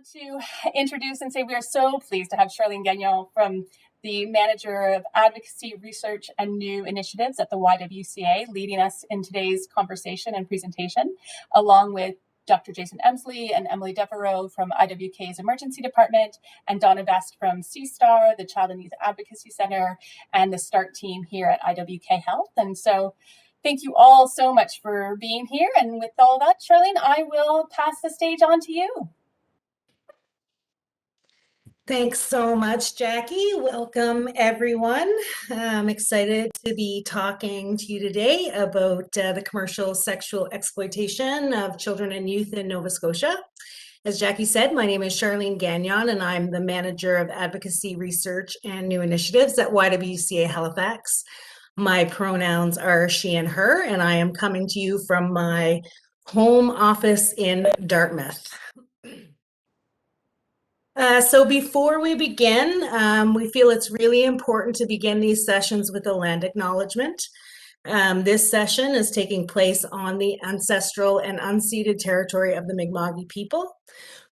want to introduce and say we are so pleased to have Charlene Gagnon from the Manager of Advocacy, Research and New Initiatives at the YWCA leading us in today's conversation and presentation, along with Dr. Jason Emsley and Emily Devereaux from IWK's Emergency Department, and Donna Best from CSTAR, the Child and Youth Advocacy Center, and the START team here at IWK Health. And so thank you all so much for being here. And with all that, Charlene, I will pass the stage on to you. Thanks so much, Jackie. Welcome, everyone. I'm excited to be talking to you today about the commercial sexual exploitation of children and youth in Nova Scotia. As Jackie said, my name is Charlene Gagnon, and I'm the Manager of Advocacy, Research and New Initiatives at YWCA Halifax. My pronouns are she and her, and I am coming to you from my home office in Dartmouth. So before we begin, we feel it's really important to begin these sessions with a land acknowledgement. This session is taking place on the ancestral and unceded territory of the Mi'kmaq people.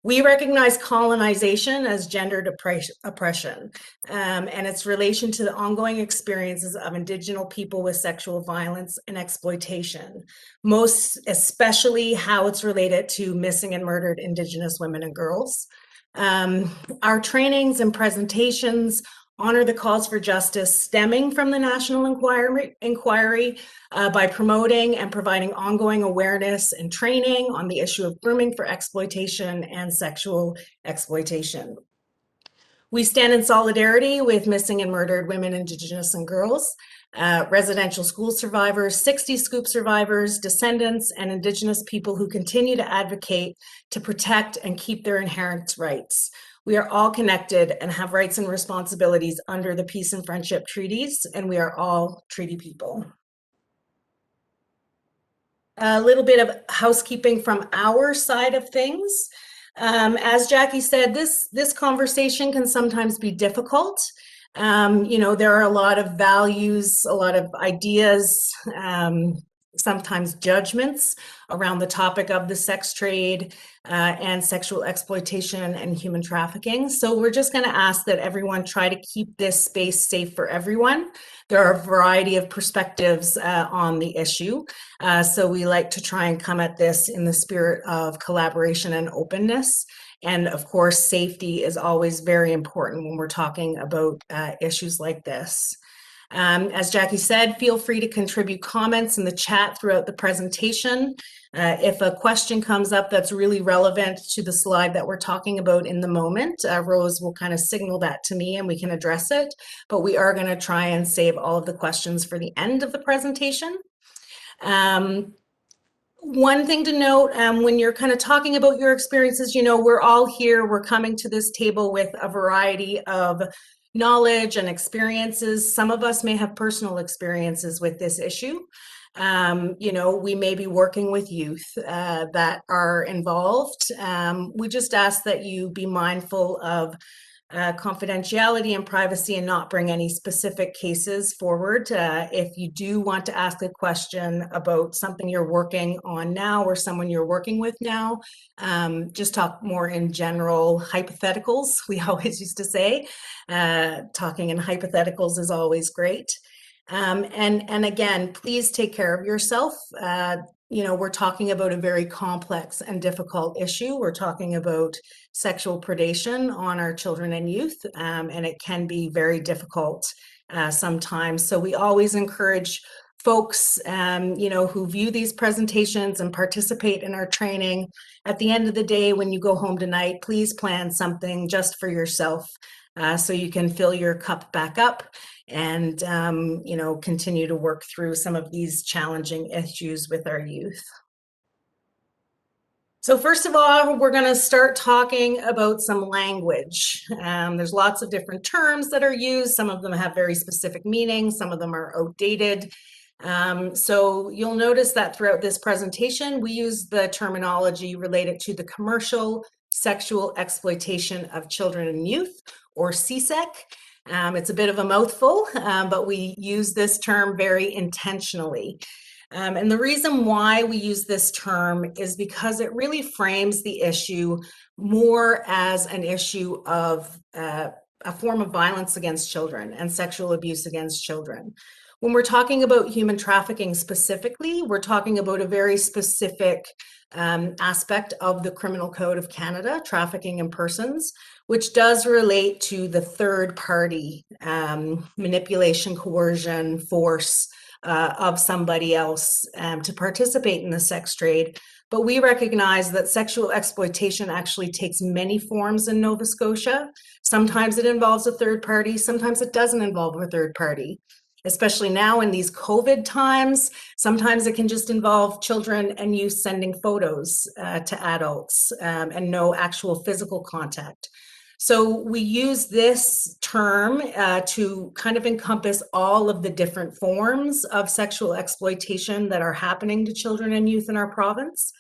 We recognize colonization as gendered oppression and its relation to the ongoing experiences of Indigenous people with sexual violence and exploitation, most especially how it's related to missing and murdered Indigenous women and girls. Our trainings and presentations honor the cause for justice stemming from the National Inquiry by promoting and providing ongoing awareness and training on the issue of grooming for exploitation and sexual exploitation. We stand in solidarity with missing and murdered women, Indigenous and girls, residential school survivors, 60 Scoop survivors, descendants, and Indigenous people who continue to advocate to protect and keep their inherent rights. We are all connected and have rights and responsibilities under the Peace and Friendship Treaties, and we are all treaty people. A little bit of housekeeping from our side of things. As Jackie said, this conversation can sometimes be difficult. There are a lot of values, a lot of ideas, sometimes judgments around the topic of the sex trade and sexual exploitation and human trafficking. So we're just going to ask that everyone try to keep this space safe for everyone. There are a variety of perspectives on the issue. So we like to try and come at this in the spirit of collaboration and openness. And of course, safety is always very important when we're talking about issues like this. As Jackie said, feel free to contribute comments in the chat throughout the presentation. If a question comes up that's really relevant to the slide that we're talking about in the moment, Rose will kind of signal that to me and we can address it. But we are going to try and save all of the questions for the end of the presentation. One thing to note, when you're kind of talking about your experiences, we're all here, we're coming to this table with a variety of knowledge and experiences. Some of us may have personal experiences with this issue. We may be working with youth that are involved. We just ask that you be mindful of confidentiality and privacy and not bring any specific cases forward. If you do want to ask a question about something you're working on now or someone you're working with now, just talk more in general hypotheticals. We always used to say, talking in hypotheticals is always great. And again, please take care of yourself. We're talking about a very complex and difficult issue. We're talking about sexual predation on our children and youth, and it can be very difficult sometimes. So we always encourage folks, who view these presentations and participate in our training. At the end of the day, when you go home tonight, please plan something just for yourself so you can fill your cup back up and continue to work through some of these challenging issues with our youth. So first of all, we're going to start talking about some language. There's lots of different terms that are used. Some of them have very specific meanings. Some of them are outdated. So you'll notice that throughout this presentation, we use the terminology related to the commercial sexual exploitation of children and youth, or CSEC. It's a bit of a mouthful, but we use this term very intentionally. And the reason why we use this term is because it really frames the issue more as an issue of a form of violence against children and sexual abuse against children. When we're talking about human trafficking specifically, we're talking about a very specific aspect of the Criminal Code of Canada, trafficking in persons, which does relate to the third party manipulation, coercion, force of somebody else to participate in the sex trade. But we recognize that sexual exploitation actually takes many forms in Nova Scotia. Sometimes it involves a third party, sometimes it doesn't involve a third party. Especially now in these COVID times, sometimes it can just involve children and youth sending photos to adults and no actual physical contact. So we use this term to kind of encompass all of the different forms of sexual exploitation that are happening to children and youth in our province.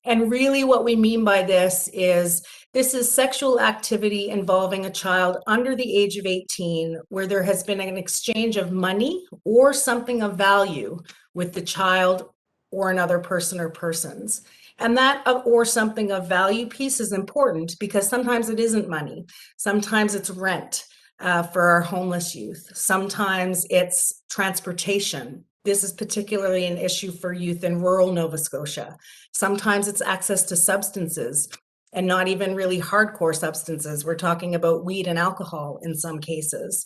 And really what we mean by this is sexual activity involving a child under the age of 18 where there has been an exchange of money or something of value with the child or another person or persons. And that or something of value piece is important because sometimes it isn't money. Sometimes it's rent for our homeless youth. Sometimes it's transportation. This is particularly an issue for youth in rural Nova Scotia. Sometimes it's access to substances and not even really hardcore substances. We're talking about weed and alcohol in some cases.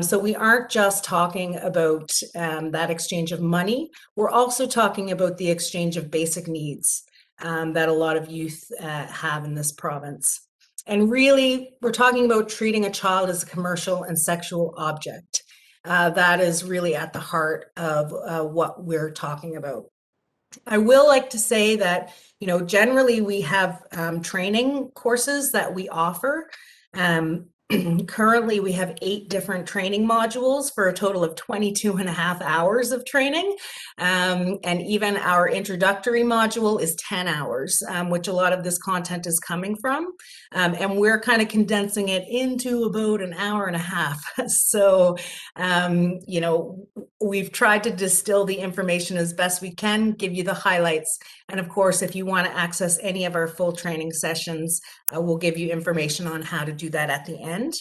So we aren't just talking about that exchange of money. We're also talking about the exchange of basic needs that a lot of youth have in this province. And really, we're talking about treating a child as a commercial and sexual object. That is really at the heart of what we're talking about. I will like to say that, generally we have training courses that we offer. Currently, we have 8 different training modules for a total of 22 and a half hours of training. And even our introductory module is 10 hours, which a lot of this content is coming from. And we're kind of condensing it into about an hour and a half. So, we've tried to distill the information as best we can, give you the highlights. And of course, if you want to access any of our full training sessions, we'll give you information on how to do that at the end.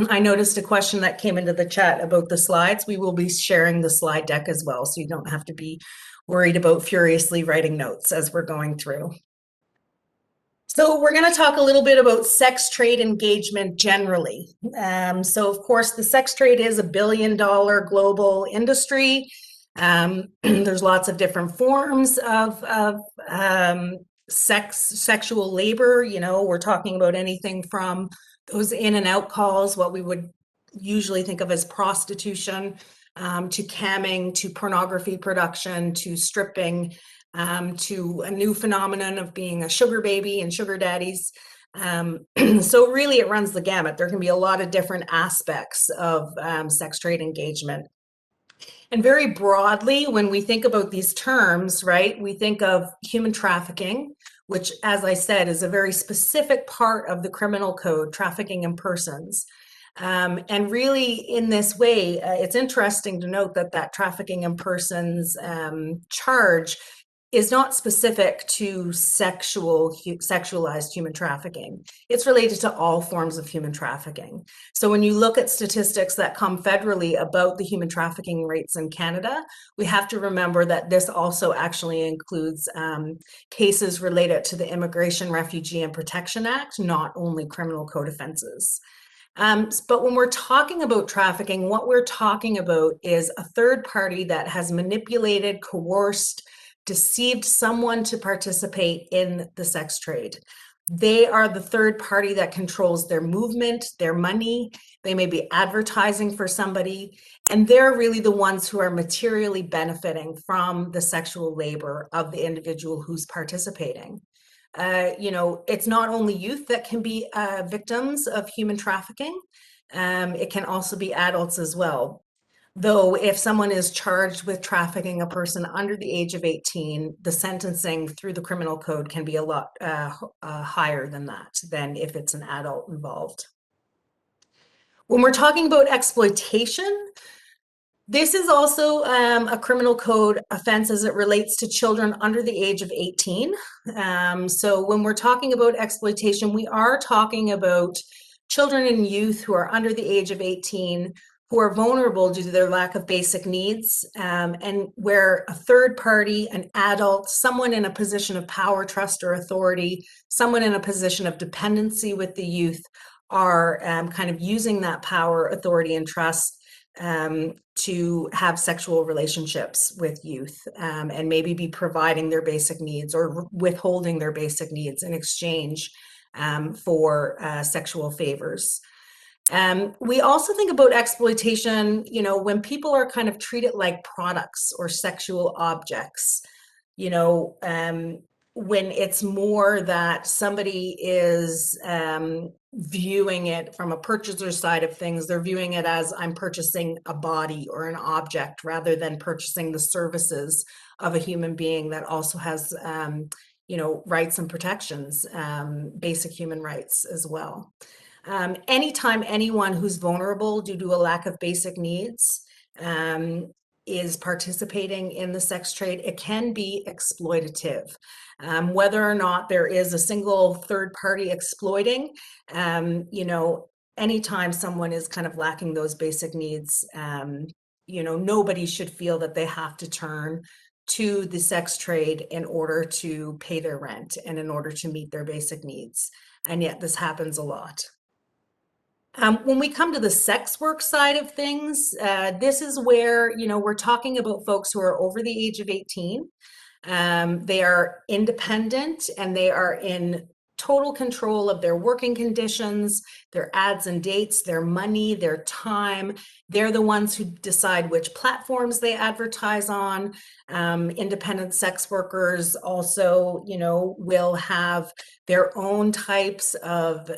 I noticed a question that came into the chat about the slides. We will be sharing the slide deck as well, so you don't have to be worried about furiously writing notes as we're going through. So we're going to talk a little bit about sex trade engagement generally. So of course, the sex trade is $1 billion global industry. There's lots of different forms of sexual labor. We're talking about anything from those in and out calls, what we would usually think of as prostitution, to camming, to pornography production, to stripping, to a new phenomenon of being a sugar baby and sugar daddies. So really it runs the gamut. There can be a lot of different aspects of sex trade engagement. And very broadly, when we think about these terms, right, we think of human trafficking, which, as I said, is a very specific part of the criminal code, trafficking in persons. And really, in this way, it's interesting to note that trafficking in persons charge is not specific to sexualized human trafficking. It's related to all forms of human trafficking. So when you look at statistics that come federally about the human trafficking rates in Canada, we have to remember that this also actually includes cases related to the Immigration, Refugee and Protection Act, not only criminal code offenses. But when we're talking about trafficking, what we're talking about is a third party that has manipulated, coerced, deceived someone to participate in the sex trade. They are the third party that controls their movement, their money. They may be advertising for somebody, and they're really the ones who are materially benefiting from the sexual labor of the individual who's participating. It's not only youth that can be victims of human trafficking. It can also be adults as well. Though if someone is charged with trafficking a person under the age of 18, the sentencing through the criminal code can be a lot higher than that, than if it's an adult involved. When we're talking about exploitation, This is also a criminal code offense as it relates to children under the age of 18. So when we're talking about exploitation, we are talking about children and youth who are under the age of 18 who are vulnerable due to their lack of basic needs, and where a third party, an adult, someone in a position of power, trust, or authority, someone in a position of dependency with the youth are kind of using that power, authority, and trust to have sexual relationships with youth, and maybe be providing their basic needs or withholding their basic needs in exchange for sexual favors. We also think about exploitation, when people are kind of treated like products or sexual objects, you know, when it's more that somebody is viewing it from a purchaser side of things, they're viewing it as I'm purchasing a body or an object rather than purchasing the services of a human being that also has, rights and protections, basic human rights as well. Anytime anyone who's vulnerable due to a lack of basic needs is participating in the sex trade, it can be exploitative. Whether or not there is a single third party exploiting, anytime someone is kind of lacking those basic needs, nobody should feel that they have to turn to the sex trade in order to pay their rent and in order to meet their basic needs. And yet this happens a lot. When we come to the sex work side of things, this is where, we're talking about folks who are over the age of 18. They are independent and they are in total control of their working conditions, their ads and dates, their money, their time. They're the ones who decide which platforms they advertise on. Independent sex workers also, will have their own types of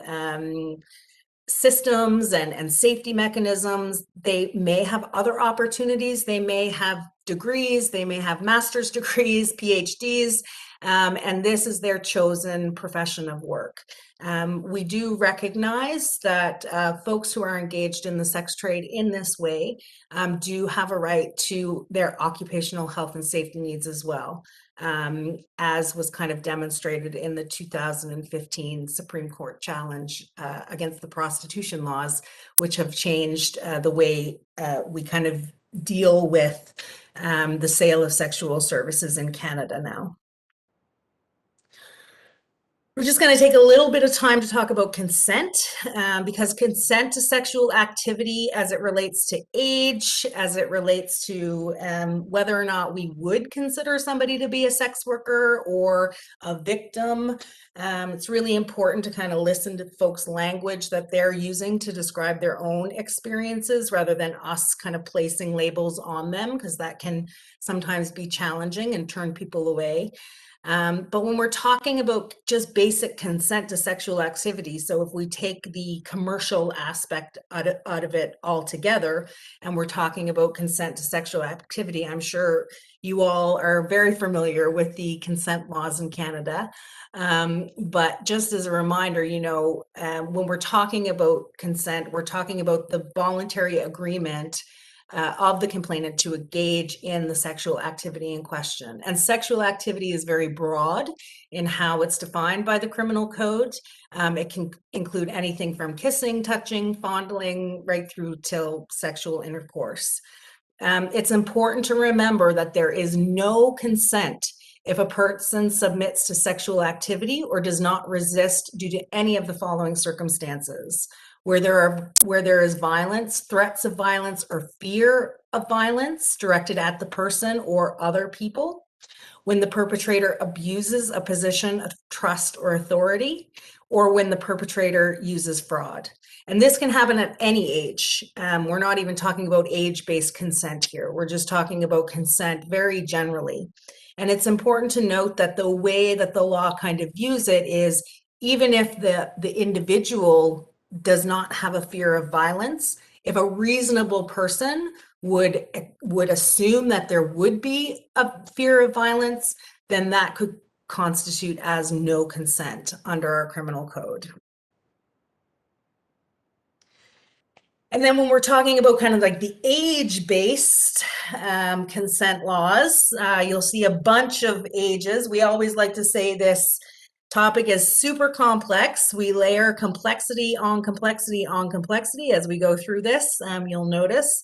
systems and safety mechanisms. They may have other opportunities. They may have degrees. They may have master's degrees, PhDs, and this is their chosen profession of work. We do recognize that folks who are engaged in the sex trade in this way do have a right to their occupational health and safety needs as well, as was kind of demonstrated in the 2015 Supreme Court challenge against the prostitution laws, which have changed the way we kind of deal with the sale of sexual services in Canada now. We're just going to take a little bit of time to talk about consent, because consent to sexual activity as it relates to age, as it relates to whether or not we would consider somebody to be a sex worker or a victim. It's really important to kind of listen to folks' language that they're using to describe their own experiences rather than us kind of placing labels on them, because that can sometimes be challenging and turn people away. But when we're talking about just basic consent to sexual activity, so if we take the commercial aspect out of it altogether, and we're talking about consent to sexual activity, I'm sure you all are very familiar with the consent laws in Canada. But just as a reminder, when we're talking about consent, we're talking about the voluntary agreement of the complainant to engage in the sexual activity in question. And sexual activity is very broad in how it's defined by the criminal code. It can include anything from kissing, touching, fondling, right through till sexual intercourse. It's important to remember that there is no consent if a person submits to sexual activity or does not resist due to any of the following circumstances: where there is violence, threats of violence, or fear of violence directed at the person or other people; when the perpetrator abuses a position of trust or authority; or when the perpetrator uses fraud. And this can happen at any age. We're not even talking about age-based consent here. We're just talking about consent very generally. And it's important to note that the way that the law kind of views it is, even if the individual does not have a fear of violence, if a reasonable person would assume that there would be a fear of violence, then that could constitute as no consent under our criminal code. And then when we're talking about kind of like the age-based consent laws, you'll see a bunch of ages. We always like to say this topic is super complex. We layer complexity on complexity on complexity as we go through this, you'll notice.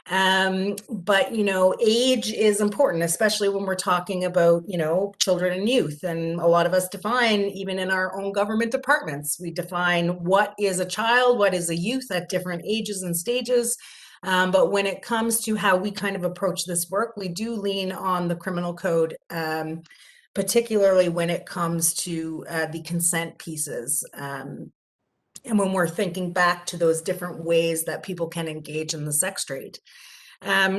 But age is important, especially when we're talking about children and youth. And a lot of us define, even in our own government departments, we define what is a child, what is a youth at different ages and stages. But when it comes to how we kind of approach this work, we do lean on the criminal code, particularly when it comes to the consent pieces. And when we're thinking back to those different ways that people can engage in the sex trade.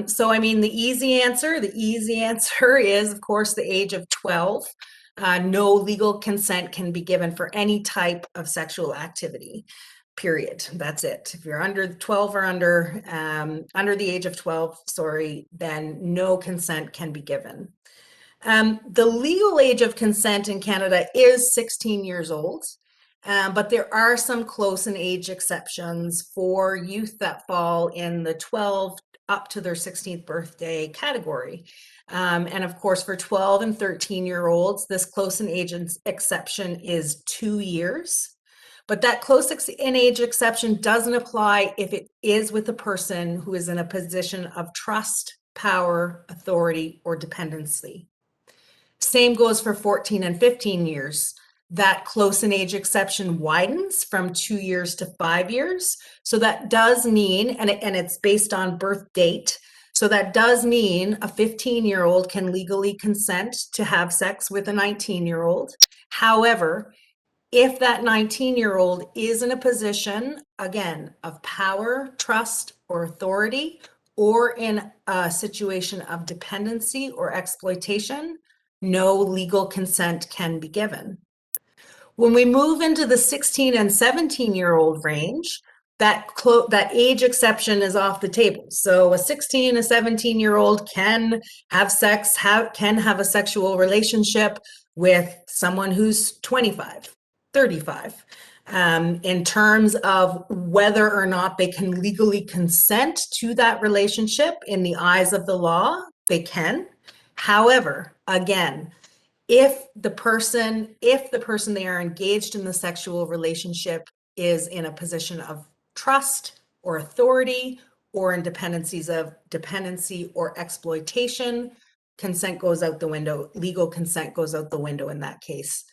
So, I mean, the easy answer is, of course, the age of 12. No legal consent can be given for any type of sexual activity, period. That's it. If you're under 12 or under the age of 12, then no consent can be given. The legal age of consent in Canada is 16 years old. But there are some close in age exceptions for youth that fall in the 12 up to their 16th birthday category. And of course, for 12 and 13-year-olds, this close in age exception is 2 years. But that close in age exception doesn't apply if it is with a person who is in a position of trust, power, authority, or dependency. Same goes for 14 and 15 years. That close in age exception widens from 2 years to 5 years. So that does mean, and it's based on birth date. So that does mean a 15-year-old can legally consent to have sex with a 19-year-old. However, if that 19-year-old is in a position, again, of power, trust, or authority, or in a situation of dependency or exploitation, no legal consent can be given. When we move into the 16 and 17-year-old range, that age exception is off the table. So a 16, a 17-year-old can have sex, can have a sexual relationship with someone who's 25, 35. In terms of whether or not they can legally consent to that relationship in the eyes of the law, they can. However, again, if the person they are engaged in the sexual relationship is in a position of trust or authority or in dependency or exploitation, consent goes out the window. Legal consent goes out the window in that case.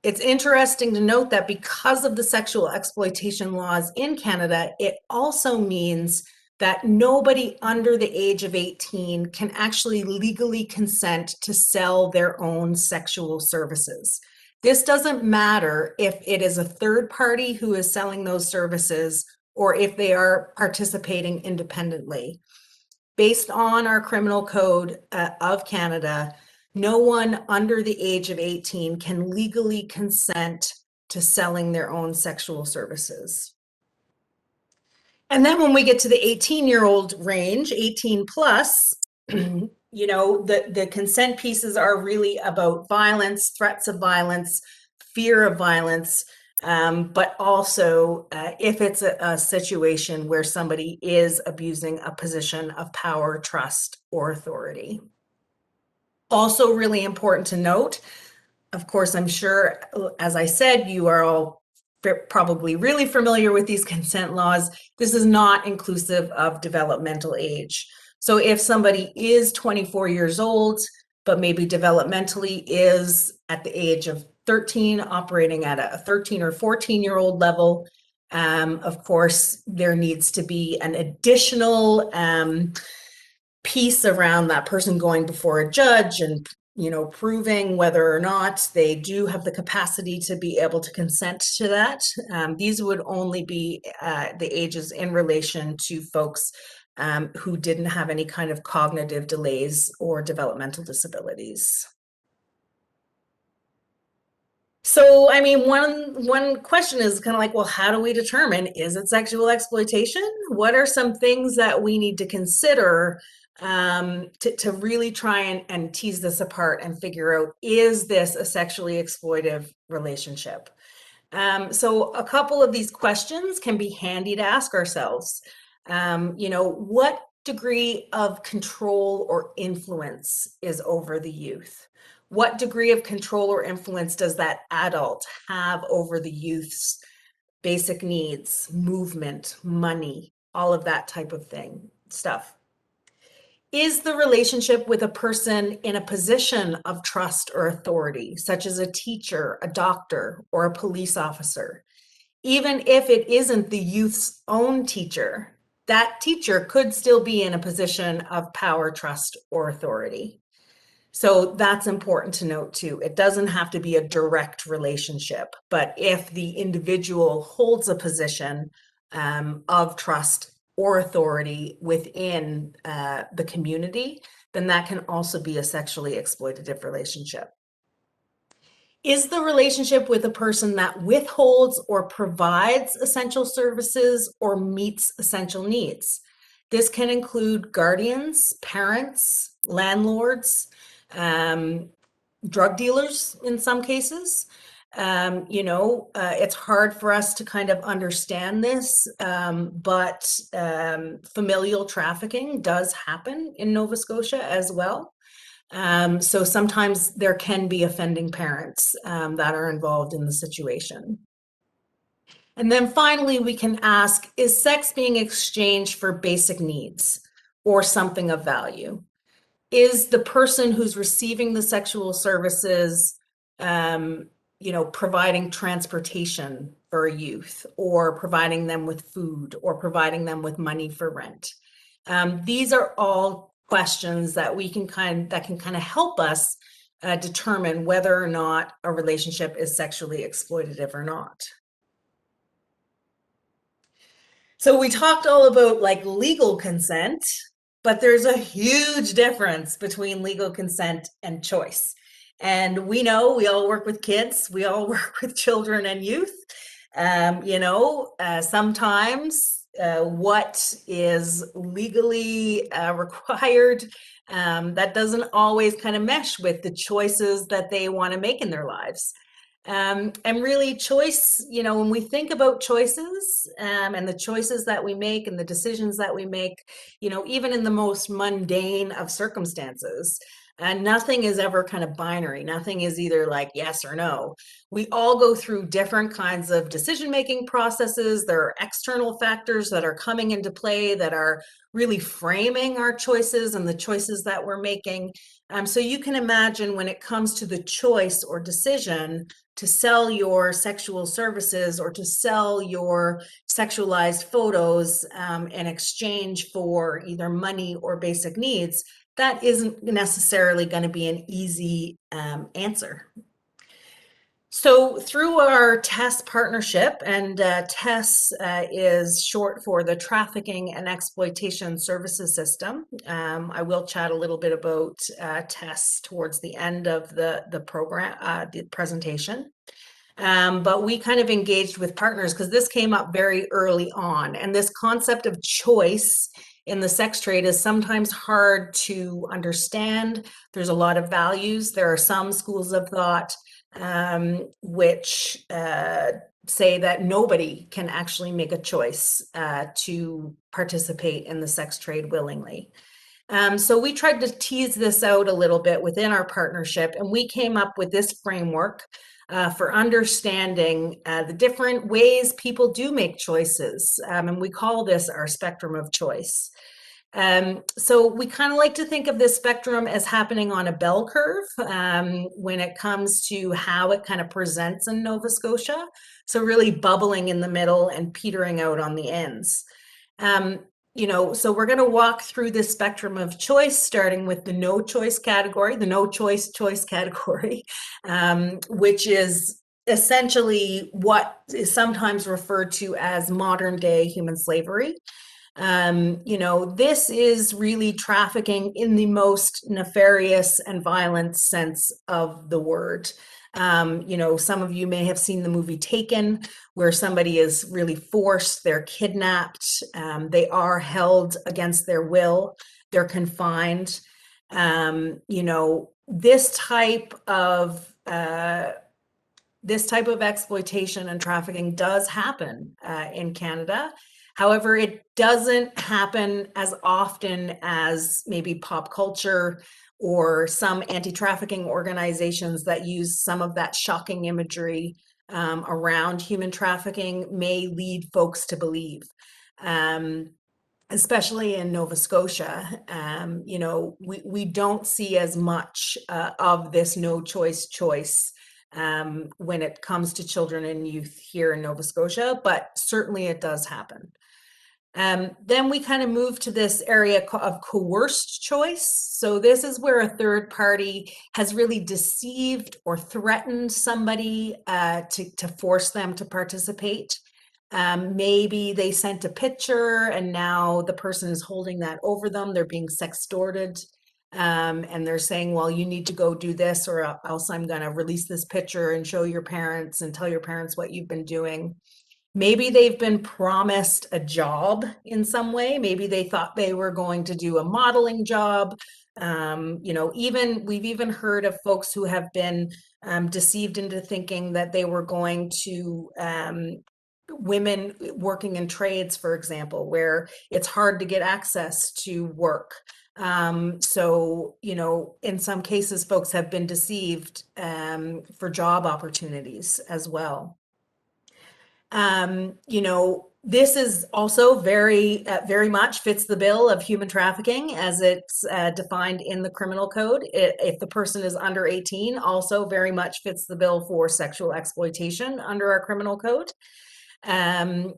It's interesting to note that because of the sexual exploitation laws in Canada, it also means that nobody under the age of 18 can actually legally consent to sell their own sexual services. This doesn't matter if it is a third party who is selling those services or if they are participating independently. Based on our criminal code of Canada, no one under the age of 18 can legally consent to selling their own sexual services. And then when we get to the 18-year-old range, 18 plus, the consent pieces are really about violence, threats of violence, fear of violence, but also if it's a situation where somebody is abusing a position of power, trust, or authority. Also really important to note, of course, I'm sure, as I said, you are all probably really familiar with these consent laws. This is not inclusive of developmental age. So if somebody is 24 years old, but maybe developmentally is at the age of 13, operating at a 13 or 14-year-old level, of course, there needs to be an additional piece around that person going before a judge and proving whether or not they do have the capacity to be able to consent to that. These would only be the ages in relation to folks who didn't have any kind of cognitive delays or developmental disabilities. So, I mean, one question is kind of like, well, how do we determine, is it sexual exploitation? What are some things that we need to consider to really try and tease this apart and figure out, is this a sexually exploitive relationship? So a couple of these questions can be handy to ask ourselves. What degree of control or influence is over the youth? What degree of control or influence does that adult have over the youth's basic needs, movement, money, all of that type of stuff? Is the relationship with a person in a position of trust or authority, such as a teacher, a doctor, or a police officer? Even if it isn't the youth's own teacher, that teacher could still be in a position of power, trust, or authority. So that's important to note too. It doesn't have to be a direct relationship, but if the individual holds a position of trust or authority within the community, then that can also be a sexually exploitative relationship. Is the relationship with a person that withholds or provides essential services or meets essential needs? This can include guardians, parents, landlords, drug dealers in some cases. It's hard for us to kind of understand this, but familial trafficking does happen in Nova Scotia as well. So sometimes there can be offending parents that are involved in the situation. And then finally, we can ask, is sex being exchanged for basic needs or something of value? Is the person who's receiving the sexual services, providing transportation for a youth, or providing them with food, or providing them with money for rent? These are all questions that can kind of help us determine whether or not a relationship is sexually exploitative or not. So we talked all about like legal consent, but there's a huge difference between legal consent and choice. And we know we all work with kids, we all work with children and youth. Sometimes what is legally required, that doesn't always kind of mesh with the choices that they want to make in their lives. And really choice, when we think about choices and the choices that we make and the decisions that we make, even in the most mundane of circumstances, and nothing is ever kind of binary. Nothing is either like yes or no. We all go through different kinds of decision-making processes. There are external factors that are coming into play that are really framing our choices and the choices that we're making. So you can imagine when it comes to the choice or decision to sell your sexual services or to sell your sexualized photos in exchange for either money or basic needs, that isn't necessarily going to be an easy answer. So through our TESS partnership, and TESS is short for the Trafficking and Exploitation Services System. I will chat a little bit about TESS towards the end of the program, the presentation. But we kind of engaged with partners because this came up very early on. And this concept of choice in the sex trade is sometimes hard to understand. There's a lot of values. There are some schools of thought which say that nobody can actually make a choice to participate in the sex trade willingly. So we tried to tease this out a little bit within our partnership, and we came up with this framework for understanding the different ways people do make choices. And we call this our spectrum of choice. So we kind of like to think of this spectrum as happening on a bell curve when it comes to how it kind of presents in Nova Scotia. So really bubbling in the middle and petering out on the ends. So we're going to walk through this spectrum of choice, starting with the no choice category, the no choice category, which is essentially what is sometimes referred to as modern day human slavery. This is really trafficking in the most nefarious and violent sense of the word. Some of you may have seen the movie Taken, where somebody is really forced, they're kidnapped, they are held against their will, they're confined. This type of this type of exploitation and trafficking does happen in Canada. However, it doesn't happen as often as maybe pop culture or some anti-trafficking organizations that use some of that shocking imagery around human trafficking may lead folks to believe. Especially in Nova Scotia, we don't see as much of this no choice when it comes to children and youth here in Nova Scotia, but certainly it does happen. Then we kind of move to this area of coerced choice. So this is where a third party has really deceived or threatened somebody to force them to participate. Maybe they sent a picture and now the person is holding that over them. They're being sextorted. And they're saying, well, you need to go do this or else I'm going to release this picture and show your parents and tell your parents what you've been doing. Maybe they've been promised a job in some way. Maybe they thought they were going to do a modeling job. We've even heard of folks who have been deceived into thinking that they were going to women working in trades, for example, where it's hard to get access to work. In some cases, folks have been deceived for job opportunities as well. This is also very much fits the bill of human trafficking as it's defined in the criminal code. If the person is under 18, also very much fits the bill for sexual exploitation under our criminal code. And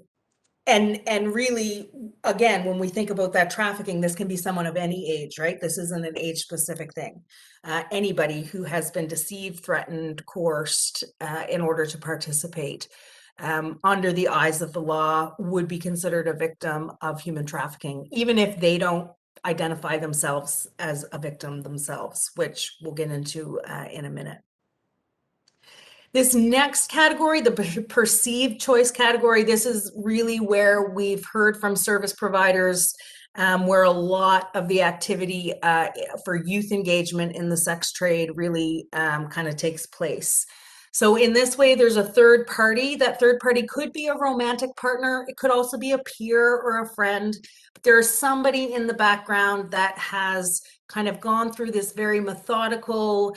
really, again, when we think about that trafficking, this can be someone of any age, right? This isn't an age specific thing. Anybody who has been deceived, threatened, coerced in order to participate under the eyes of the law would be considered a victim of human trafficking, even if they don't identify themselves as a victim themselves, which we'll get into in a minute. This next category, the perceived choice category, this is really where we've heard from service providers where a lot of the activity for youth engagement in the sex trade really kind of takes place. So in this way, there's a third party. That third party could be a romantic partner. It could also be a peer or a friend. But there's somebody in the background that has kind of gone through this very methodical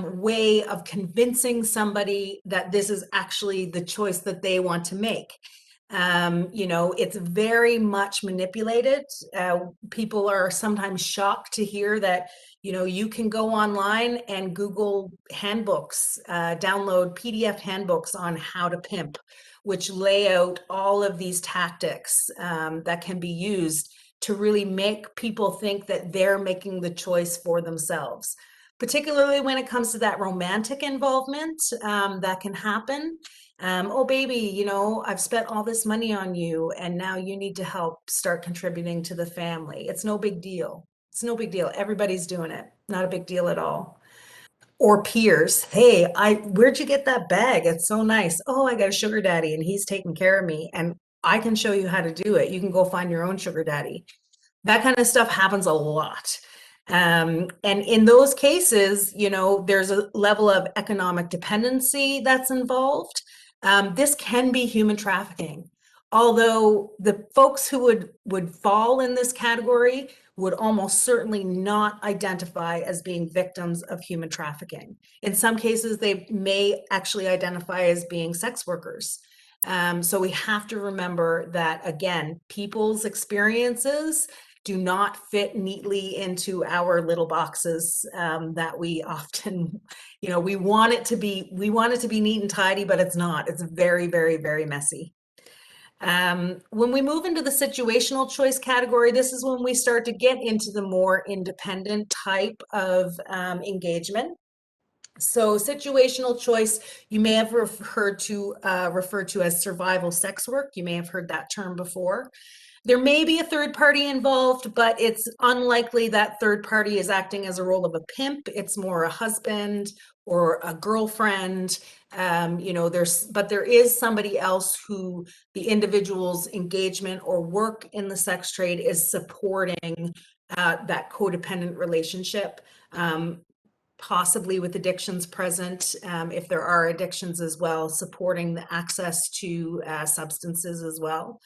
way of convincing somebody that this is actually the choice that they want to make. It's very much manipulated. People are sometimes shocked to hear that, you can go online and Google handbooks, download PDF handbooks on how to pimp, which lay out all of these tactics that can be used to really make people think that they're making the choice for themselves. Particularly when it comes to that romantic involvement that can happen. Oh, baby, I've spent all this money on you and now you need to help start contributing to the family. It's no big deal. It's no big deal. Everybody's doing it. Not a big deal at all. Or peers. Hey, where'd you get that bag? It's so nice. Oh, I got a sugar daddy and he's taking care of me and I can show you how to do it. You can go find your own sugar daddy. That kind of stuff happens a lot. And in those cases, there's a level of economic dependency that's involved. This can be human trafficking. Although the folks who would fall in this category would almost certainly not identify as being victims of human trafficking. In some cases, they may actually identify as being sex workers. So we have to remember that, again, people's experiences do not fit neatly into our little boxes that we often, we want it to be neat and tidy, but it's not. It's very, very, very messy. When we move into the situational choice category, this is when we start to get into the more independent type of engagement. So situational choice, you may have referred to as survival sex work. You may have heard that term before. There may be a third party involved, but it's unlikely that third party is acting as a role of a pimp. It's more a husband or a girlfriend. But there is somebody else who the individual's engagement or work in the sex trade is supporting that codependent relationship. possibly with addictions present, if there are addictions as well, supporting the access to substances as well.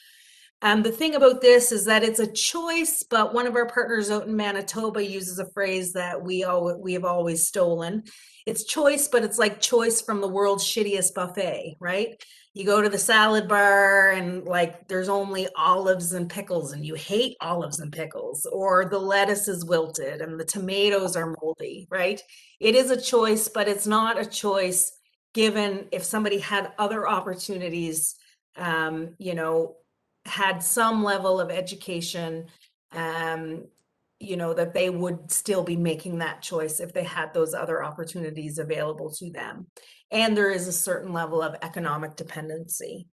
The thing about this is that it's a choice, but one of our partners out in Manitoba uses a phrase that we have always stolen. It's choice, but it's like choice from the world's shittiest buffet, right? You go to the salad bar and like there's only olives and pickles and you hate olives and pickles, or the lettuce is wilted and the tomatoes are moldy, right? It is a choice, but it's not a choice given if somebody had other opportunities, you know, had some level of education, that they would still be making that choice if they had those other opportunities available to them. And there is a certain level of economic dependency.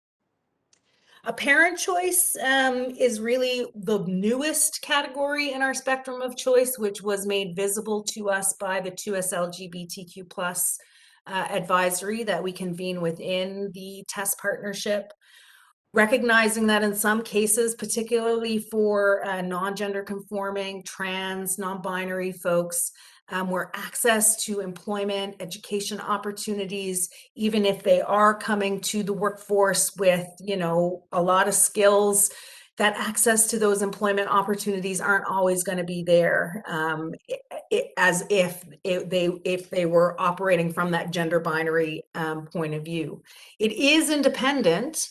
A parent choice is really the newest category in our spectrum of choice, which was made visible to us by the 2S LGBTQ plus advisory that we convene within the TESS partnership. Recognizing that in some cases, particularly for non-gender conforming, trans, non-binary folks, where access to employment, education opportunities, even if they are coming to the workforce with, a lot of skills, that access to those employment opportunities aren't always going to be there, as if they were operating from that gender binary point of view. It is independent.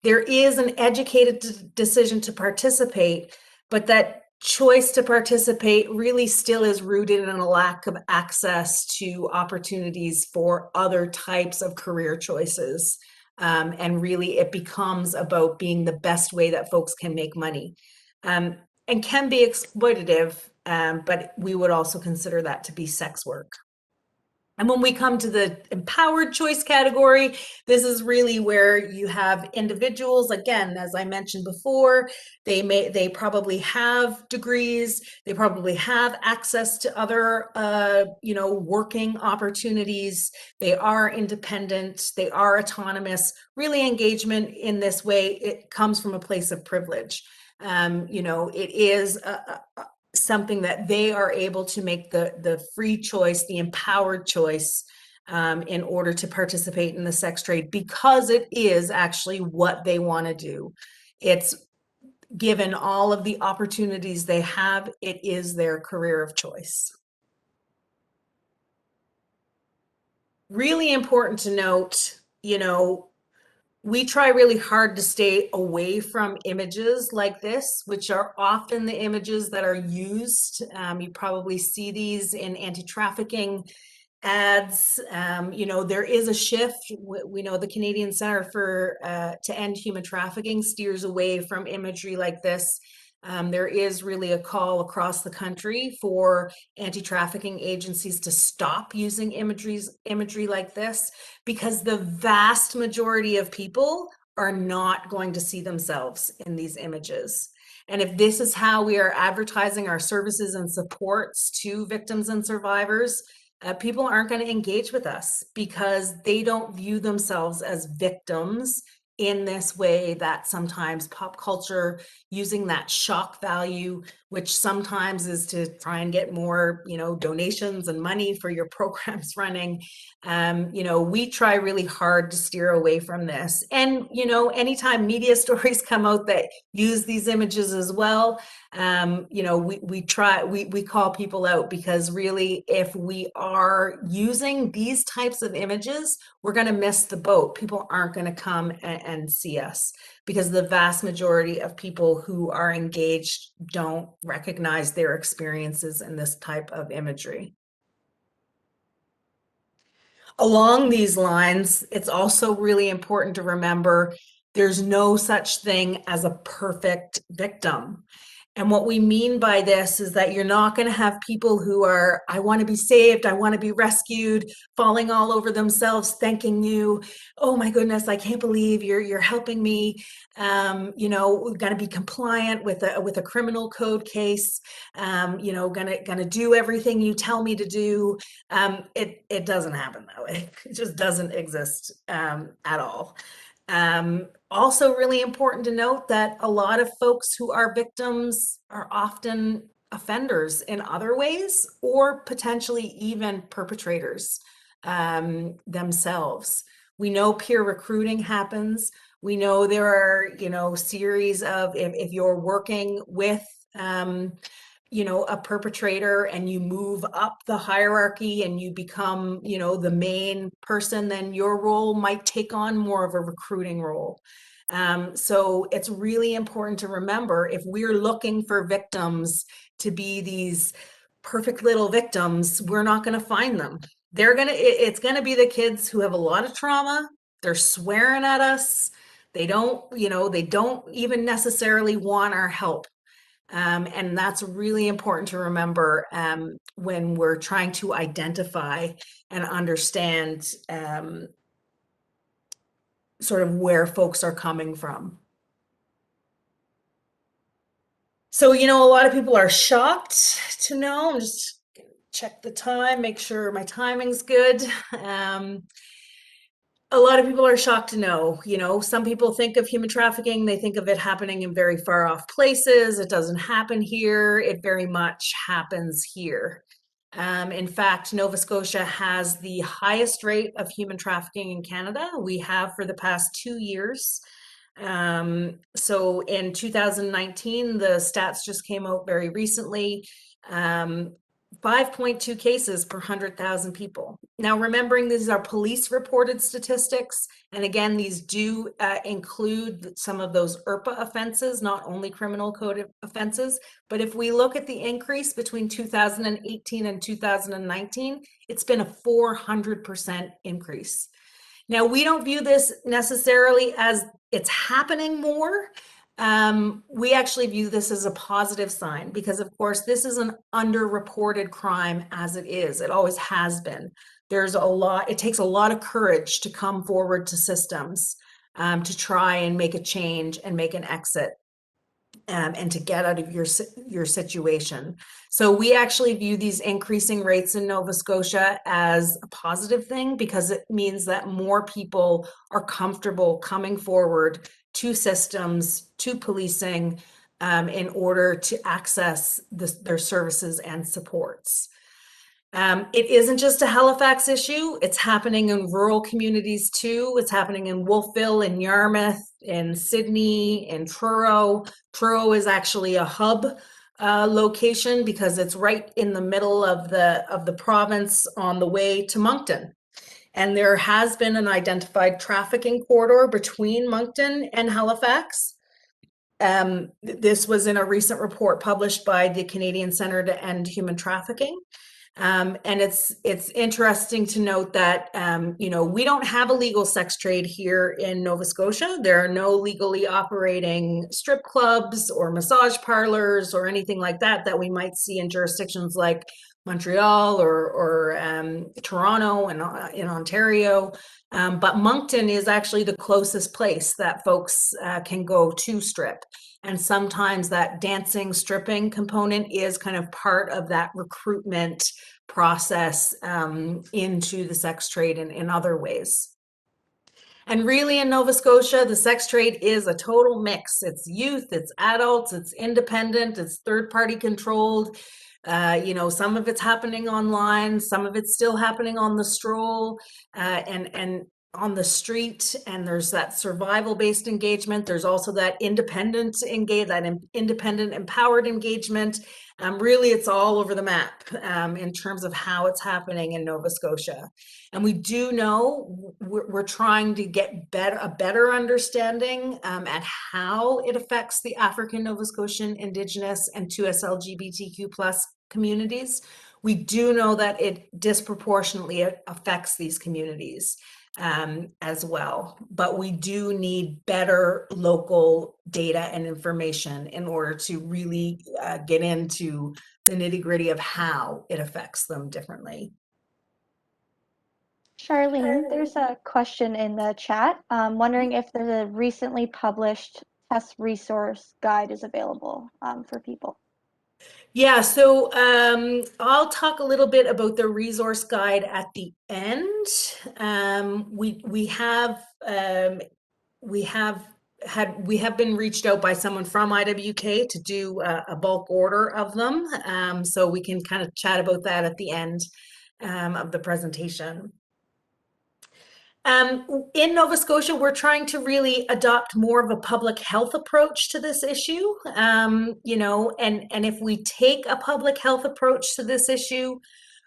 There is an educated decision to participate, but that choice to participate really still is rooted in a lack of access to opportunities for other types of career choices. And really, it becomes about being the best way that folks can make money, and can be exploitative, but we would also consider that to be sex work. And when we come to the empowered choice category, this is really where you have individuals, again, as I mentioned before, they probably have degrees, they probably have access to other, working opportunities, they are independent, they are autonomous. Really, engagement in this way, it comes from a place of privilege. It is something that they are able to make the free choice, the empowered choice, in order to participate in the sex trade, because it is actually what they want to do. It's given all of the opportunities they have, it is their career of choice. Really important to note, we try really hard to stay away from images like this, which are often the images that are used. You probably see these in anti-trafficking ads. There is a shift. We know the Canadian Centre for to End Human Trafficking steers away from imagery like this. There is really a call across the country for anti-trafficking agencies to stop using imagery like this, because the vast majority of people are not going to see themselves in these images. And if this is how we are advertising our services and supports to victims and survivors, people aren't going to engage with us because they don't view themselves as victims in this way that sometimes pop culture, using that shock value, which sometimes is to try and get more, donations and money for your programs running. We try really hard to steer away from this. And, anytime media stories come out that use these images as well, we call people out, because really, if we are using these types of images, we're going to miss the boat. People aren't going to come and see us, because the vast majority of people who are engaged don't recognize their experiences in this type of imagery. Along these lines, it's also really important to remember there's no such thing as a perfect victim. And what we mean by this is that you're not going to have people who are, I want to be saved, I want to be rescued, falling all over themselves, thanking you. Oh my goodness, I can't believe you're helping me. We're going to be compliant with a criminal code case. Gonna do everything you tell me to do. It doesn't happen that way. It just doesn't exist at all. Also really important to note that a lot of folks who are victims are often offenders in other ways, or potentially even perpetrators themselves. We know peer recruiting happens. We know there are, series of, if you're working with, a perpetrator and you move up the hierarchy and you become, the main person, then your role might take on more of a recruiting role. So it's really important to remember, if we're looking for victims to be these perfect little victims, we're not going to find them. It's going to be the kids who have a lot of trauma. They're swearing at us. They don't even necessarily want our help. And that's really important to remember when we're trying to identify and understand sort of where folks are coming from. So, a lot of people are shocked to know. I'm just gonna check the time, make sure my timing's good. A lot of people are shocked to know, some people think of human trafficking, they think of it happening in very far off places. It doesn't happen here. It very much happens here. In fact, Nova Scotia has the highest rate of human trafficking in Canada. We have for the past 2 years. So in 2019, the stats just came out very recently. 5.2 cases per 100,000 people. Now, remembering these are police reported statistics, and again, these do include some of those IRPA offenses, not only criminal code offenses. But if we look at the increase between 2018 and 2019, it's been a 400% increase. Now, we don't view this necessarily as it's happening more. We actually view this as a positive sign because, of course, this is an underreported crime as it is. It always has been. It takes a lot of courage to come forward to systems to try and make a change and make an exit. And to get out of your situation. So we actually view these increasing rates in Nova Scotia as a positive thing because it means that more people are comfortable coming forward to systems, to policing, in order to access their services and supports. It isn't just a Halifax issue. It's happening in rural communities too. It's happening in Wolfville, in Yarmouth, in Sydney, in Truro. Truro is actually a hub location because it's right in the middle of the province on the way to Moncton. And there has been an identified trafficking corridor between Moncton and Halifax. This was in a recent report published by the Canadian Centre to End Human Trafficking. And it's interesting to note that, we don't have a legal sex trade here in Nova Scotia. There are no legally operating strip clubs or massage parlors or anything like that we might see in jurisdictions like Montreal or Toronto and in Ontario. But Moncton is actually the closest place that folks can go to strip. And sometimes that dancing, stripping component is kind of part of that recruitment process into the sex trade in other ways. And really in Nova Scotia, the sex trade is a total mix. It's youth, it's adults, it's independent, it's third-party controlled. Some of it's happening online, some of it's still happening on the stroll, and on the street, and there's that survival-based engagement. There's also that independent empowered engagement. Really, it's all over the map in terms of how it's happening in Nova Scotia. And we do know we're trying to get a better understanding at how it affects the African Nova Scotian, Indigenous, and 2S LGBTQ+ communities. We do know that it disproportionately affects these communities as well. But we do need better local data and information in order to really get into the nitty-gritty of how it affects them differently. Charlene, there's a question in the chat. Wondering if the recently published test resource guide is available for people. Yeah, so I'll talk a little bit about the resource guide at the end. We have we have been reached out by someone from IWK to do a bulk order of them. So we can kind of chat about that at the end of the presentation. In Nova Scotia, we're trying to really adopt more of a public health approach to this issue. You know, and if we take a public health approach to this issue,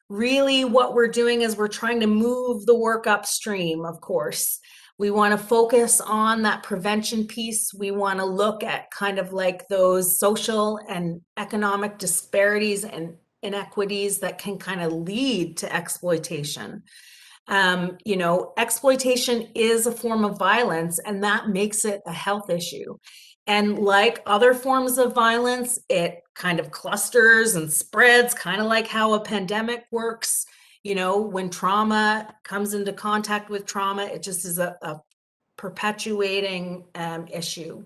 really what we're doing is we're trying to move the work upstream, of course. We want to focus on that prevention piece. We want to look at kind of like those social and economic disparities and inequities that can kind of lead to exploitation. You know, exploitation is a form of violence, and that makes it a health issue. And like other forms of violence, it kind of clusters and spreads, kind of like how a pandemic works. You know, when trauma comes into contact with trauma, it just is a perpetuating issue.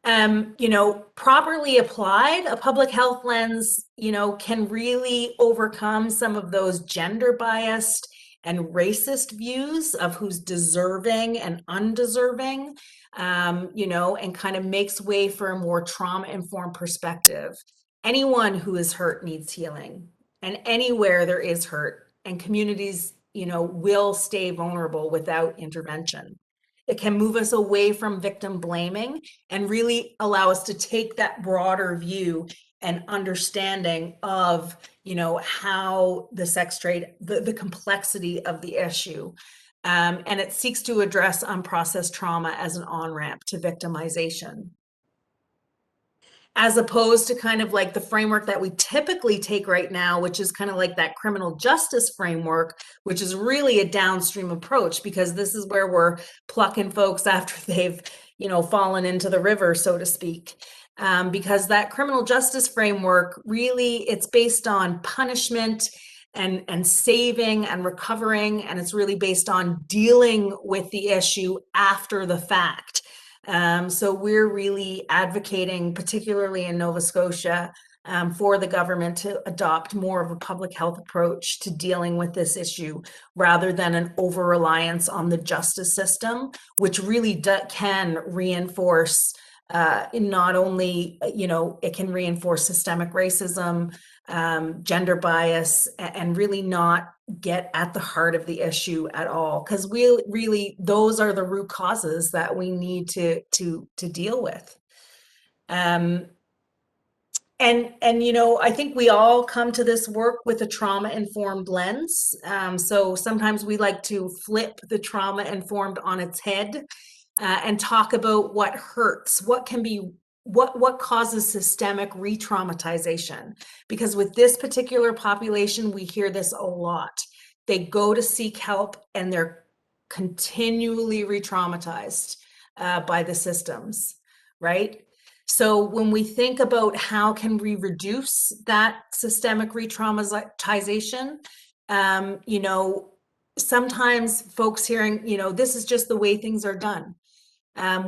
You know, properly applied, a public health lens, you know, can really overcome some of those gender biased and racist views of who's deserving and undeserving, you know, and kind of makes way for a more trauma-informed perspective. Anyone who is hurt needs healing, and anywhere there is hurt, and communities, you know, will stay vulnerable without intervention. It can move us away from victim blaming and really allow us to take that broader view and understanding of, you know, how the sex trade, the complexity of the issue. And it seeks to address unprocessed trauma as an on-ramp to victimization, as opposed to kind of like the framework that we typically take right now, which is kind of like that criminal justice framework, which is really a downstream approach, because this is where we're plucking folks after they've, you know, fallen into the river, so to speak. Because that criminal justice framework, really, it's based on punishment and saving and recovering, and it's really based on dealing with the issue after the fact. So we're really advocating, particularly in Nova Scotia, for the government to adopt more of a public health approach to dealing with this issue, rather than an over-reliance on the justice system, which really can reinforce not only, you know, it can reinforce systemic racism, gender bias, and really not get at the heart of the issue at all, because we really, those are the root causes that we need to deal with. And you know, I think we all come to this work with a trauma-informed lens. So sometimes we like to flip the trauma-informed on its head and talk about what hurts, what can be, what causes systemic re-traumatization. Because with this particular population, we hear this a lot. They go to seek help and they're continually re-traumatized by the systems, right? So when we think about how can we reduce that systemic re-traumatization, you know, sometimes folks hearing, you know, this is just the way things are done.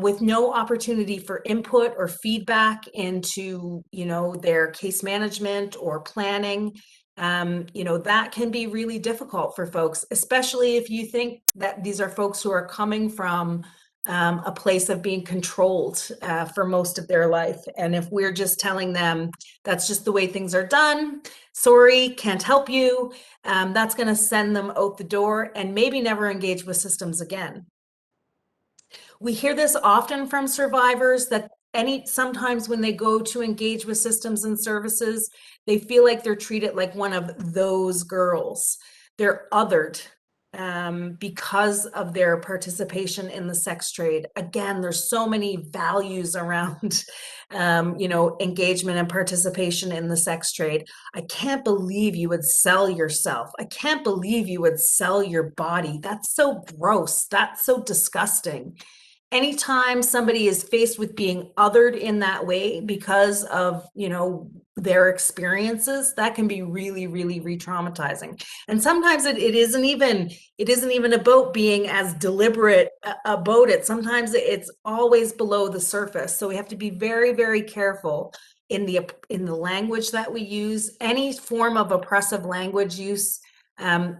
With no opportunity for input or feedback into, you know, their case management or planning, you know, that can be really difficult for folks, especially if you think that these are folks who are coming from a place of being controlled for most of their life. And if we're just telling them that's just the way things are done, sorry, can't help you, that's going to send them out the door and maybe never engage with systems again. We hear this often from survivors, that sometimes when they go to engage with systems and services, they feel like they're treated like one of those girls. They're othered because of their participation in the sex trade. Again, there's so many values around, you know, engagement and participation in the sex trade. I can't believe you would sell yourself. I can't believe you would sell your body. That's so gross. That's so disgusting. Anytime somebody is faced with being othered in that way because of, you know, their experiences, that can be really, really re-traumatizing. And sometimes it isn't even about being as deliberate about it. Sometimes it's always below the surface. So we have to be very, very careful in the language that we use. Any form of oppressive language use,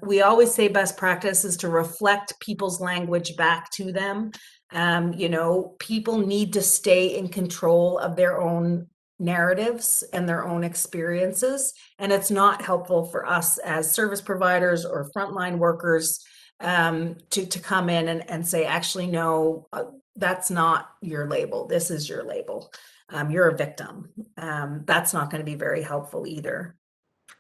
we always say best practice is to reflect people's language back to them. You know, people need to stay in control of their own narratives and their own experiences. And it's not helpful for us as service providers or frontline workers to come in and say, actually, no, that's not your label. This is your label. You're a victim. That's not going to be very helpful either.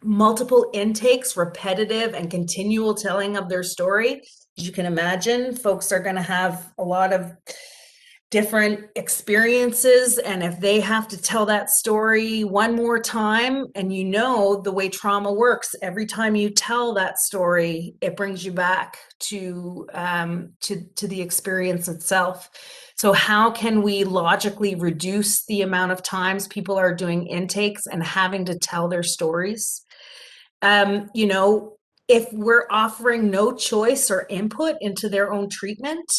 Multiple intakes, repetitive and continual telling of their story. As you can imagine, folks are going to have a lot of different experiences, and if they have to tell that story one more time, and you know the way trauma works, every time you tell that story, it brings you back to the experience itself. So how can we logically reduce the amount of times people are doing intakes and having to tell their stories? You know, if we're offering no choice or input into their own treatment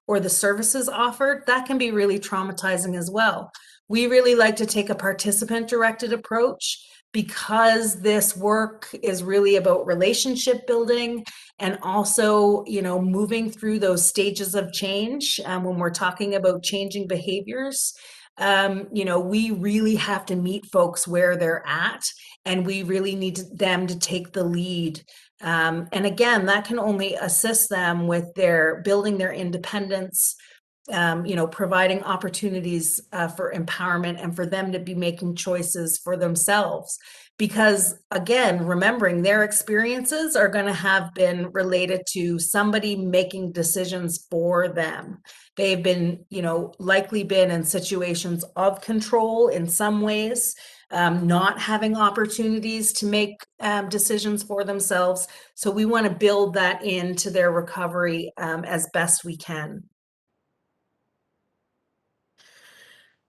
or the services offered, that can be really traumatizing as well. We really like to take a participant-directed approach because this work is really about relationship building and also, you know, moving through those stages of change. When we're talking about changing behaviors, you know, we really have to meet folks where they're at, and we really need them to take the lead. And again, that can only assist them with their building their independence, you know, providing opportunities for empowerment and for them to be making choices for themselves. Because again, remembering their experiences are going to have been related to somebody making decisions for them. They've been, you know, likely been in situations of control in some ways, not having opportunities to make decisions for themselves. So we want to build that into their recovery as best we can.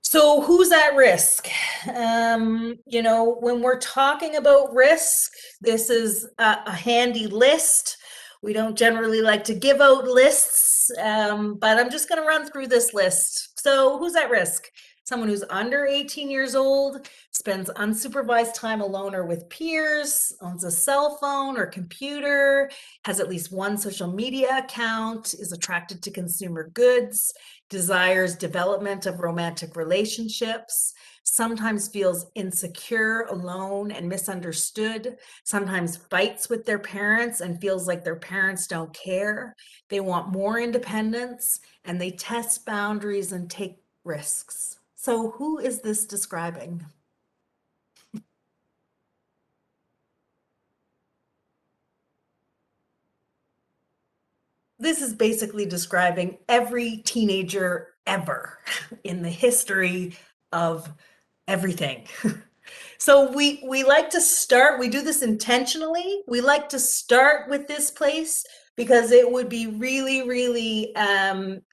So who's at risk? You know, when we're talking about risk, this is a handy list. We don't generally like to give out lists, but I'm just going to run through this list. So who's at risk? Someone who's under 18 years old, spends unsupervised time alone or with peers, owns a cell phone or computer, has at least one social media account, is attracted to consumer goods, desires development of romantic relationships, sometimes feels insecure, alone, and misunderstood, sometimes fights with their parents and feels like their parents don't care. They want more independence, and they test boundaries and take risks. So who is this describing? This is basically describing every teenager ever in the history of everything. So we like to start, we do this intentionally. We like to start with this place because it would be really, really,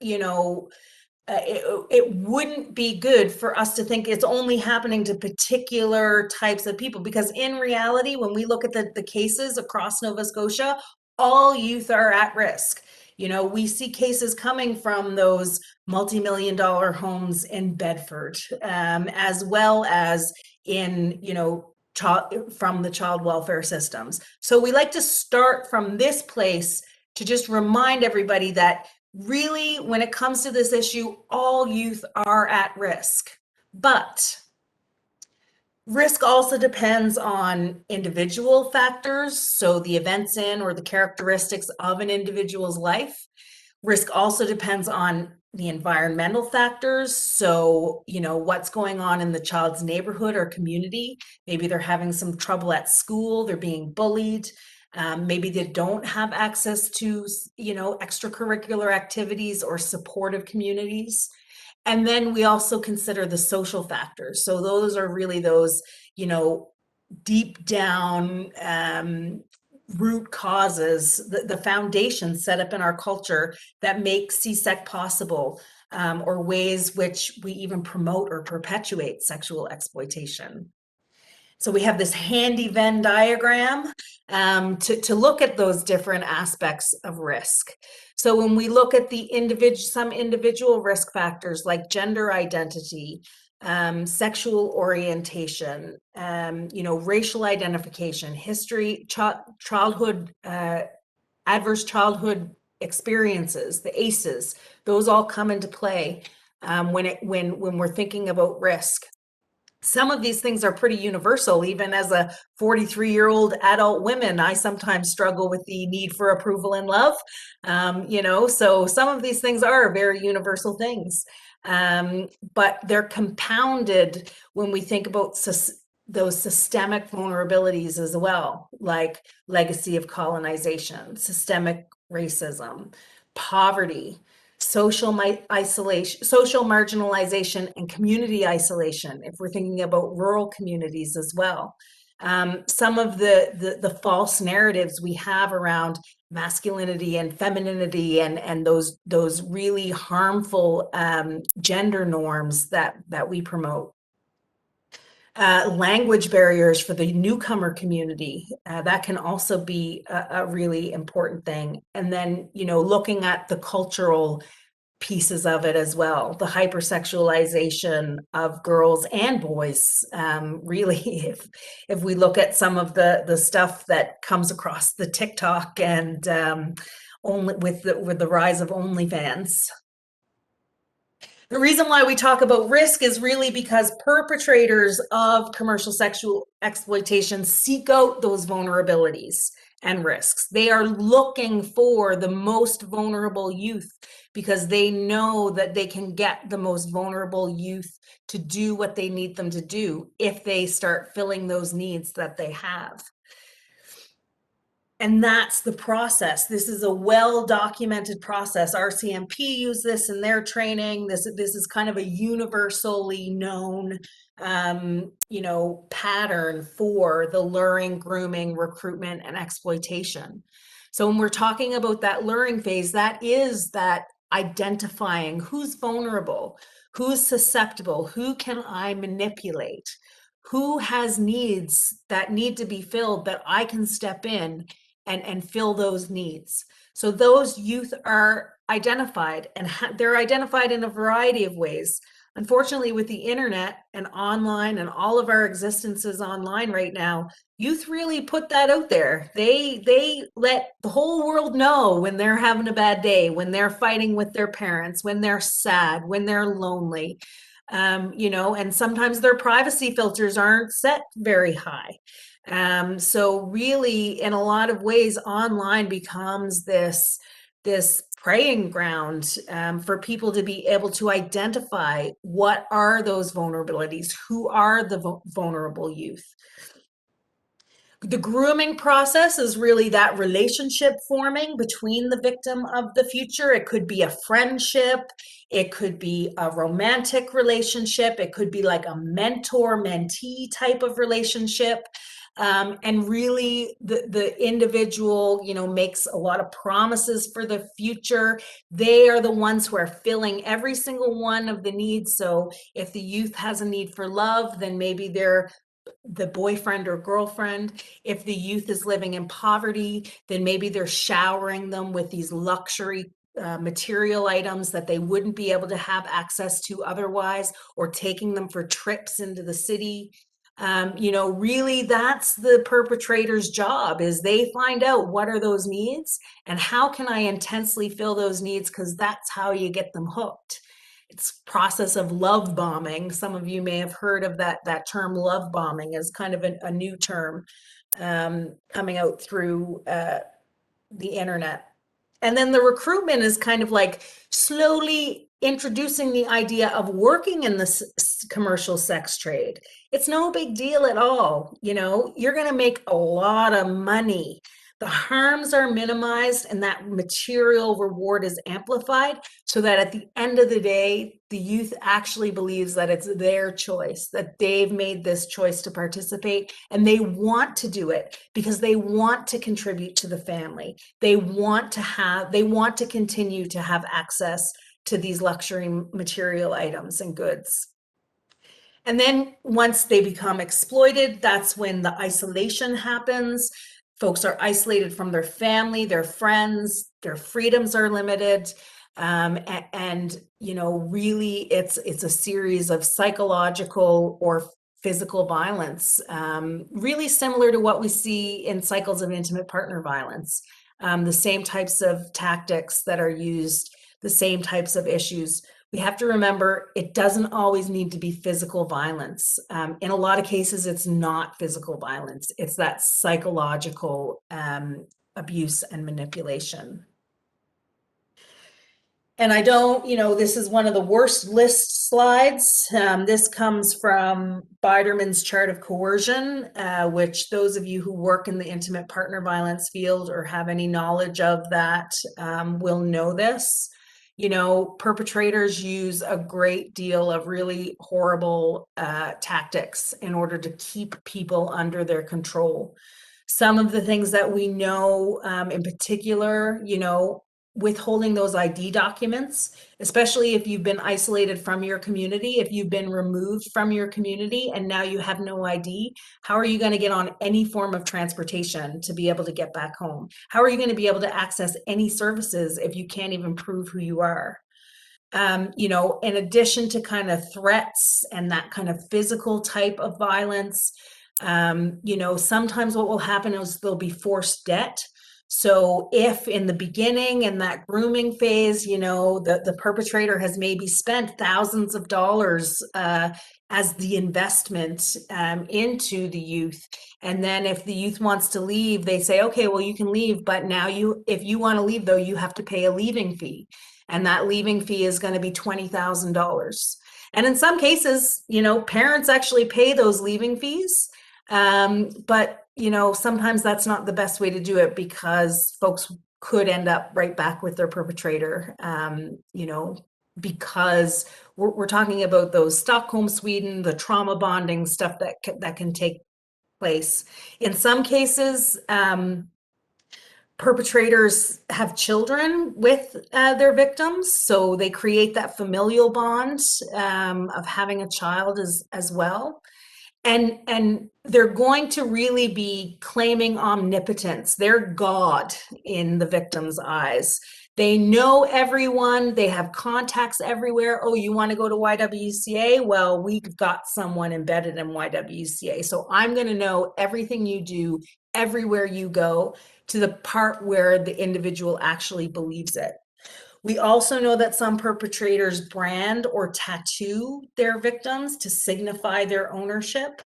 you know, it wouldn't be good for us to think it's only happening to particular types of people, because in reality, when we look at the cases across Nova Scotia, all youth are at risk. You know, we see cases coming from those multi-million-dollar homes in Bedford, as well as in, you know, from the child welfare systems. So we like to start from this place to just remind everybody that really, when it comes to this issue, all youth are at risk. But risk also depends on individual factors, so the events in or the characteristics of an individual's life. Risk also depends on the environmental factors, so, you know, what's going on in the child's neighborhood or community. Maybe they're having some trouble at school, they're being bullied. Maybe they don't have access to, you know, extracurricular activities or supportive communities. And then we also consider the social factors. So those are really those, you know, deep down root causes, the foundation set up in our culture that make CSEC possible, or ways which we even promote or perpetuate sexual exploitation. So we have this handy Venn diagram to look at those different aspects of risk. So when we look at the some individual risk factors like gender identity, sexual orientation, you know, racial identification, history, childhood, adverse childhood experiences, the ACEs, those all come into play when we're thinking about risk. Some of these things are pretty universal. Even as a 43-year-old adult woman, I sometimes struggle with the need for approval and love. So some of these things are very universal things, but they're compounded when we think about those systemic vulnerabilities as well, like legacy of colonization, systemic racism, poverty, social isolation, social marginalization, and community isolation, if we're thinking about rural communities as well. Some of the false narratives we have around masculinity and femininity and those really harmful gender norms that we promote. Language barriers for the newcomer community, that can also be a really important thing. And then, looking at the cultural pieces of it as well, the hypersexualization of girls and boys. Really, if we look at some of the stuff that comes across the TikTok and only with the rise of OnlyFans. The reason why we talk about risk is really because perpetrators of commercial sexual exploitation seek out those vulnerabilities and risks. They are looking for the most vulnerable youth because they know that they can get the most vulnerable youth to do what they need them to do if they start filling those needs that they have. And that's the process. This is a well-documented process. RCMP use this in their training. This is kind of a universally known, pattern for the luring, grooming, recruitment, and exploitation. So when we're talking about that luring phase, that is that identifying who's vulnerable, who's susceptible, who can I manipulate, who has needs that need to be filled that I can step in and fill those needs. So those youth are identified, and they're identified in a variety of ways. Unfortunately, with the internet and online and all of our existences online right now, youth really put that out there. They let the whole world know when they're having a bad day, when they're fighting with their parents, when they're sad, when they're lonely. And sometimes their privacy filters aren't set very high. So really, in a lot of ways, online becomes this preying ground for people to be able to identify what are those vulnerabilities, who are the vulnerable youth. The grooming process is really that relationship forming between the victim of the future. It could be a friendship, it could be a romantic relationship, it could be like a mentor-mentee type of relationship. And really the individual, makes a lot of promises for the future. They are the ones who are filling every single one of the needs. So if the youth has a need for love, then maybe they're the boyfriend or girlfriend. If the youth is living in poverty, then maybe they're showering them with these luxury material items that they wouldn't be able to have access to otherwise, or taking them for trips into the city. Really that's the perpetrator's job, is they find out what are those needs and how can I intensely fill those needs, because that's how you get them hooked. It's process of love bombing. Some of you may have heard of that term, love bombing, as kind of a new term coming out through the internet. And then the recruitment is kind of like slowly introducing the idea of working in the commercial sex trade. It's no big deal at all. You're going to make a lot of money. The harms are minimized and that material reward is amplified, so that at the end of the day, the youth actually believes that it's their choice, that they've made this choice to participate, and they want to do it because they want to contribute to the family. They want to continue to have access to these luxury material items and goods. And then once they become exploited, that's when the isolation happens. Folks are isolated from their family, their friends, their freedoms are limited. And really it's a series of psychological or physical violence, really similar to what we see in cycles of intimate partner violence. the same types of tactics that are used, the same types of issues. We have to remember it doesn't always need to be physical violence. In a lot of cases, it's not physical violence, it's that psychological abuse and manipulation. And I don't, this is one of the worst list slides. This comes from Biderman's chart of coercion, which those of you who work in the intimate partner violence field or have any knowledge of that will know this. Perpetrators use a great deal of really horrible tactics in order to keep people under their control. Some of the things that we know in particular, withholding those ID documents, especially if you've been isolated from your community, if you've been removed from your community and now you have no ID, how are you going to get on any form of transportation to be able to get back home? How are you going to be able to access any services if you can't even prove who you are? In addition to kind of threats and that kind of physical type of violence, sometimes what will happen is there'll be forced debt. So if in the beginning, in that grooming phase, the perpetrator has maybe spent thousands of dollars as the investment into the youth. And then if the youth wants to leave, they say, okay, well, you can leave, but now if you want to leave though, you have to pay a leaving fee. And that leaving fee is going to be $20,000. And in some cases, parents actually pay those leaving fees. But sometimes that's not the best way to do it because folks could end up right back with their perpetrator, because we're talking about those Stockholm, Sweden, the trauma bonding stuff that can take place. In some cases, perpetrators have children with their victims, so they create that familial bond of having a child as well. And they're going to really be claiming omnipotence. They're God in the victim's eyes. They know everyone. They have contacts everywhere. Oh, you want to go to YWCA? Well, we've got someone embedded in YWCA. So I'm going to know everything you do, everywhere you go, to the part where the individual actually believes it. We also know that some perpetrators brand or tattoo their victims to signify their ownership,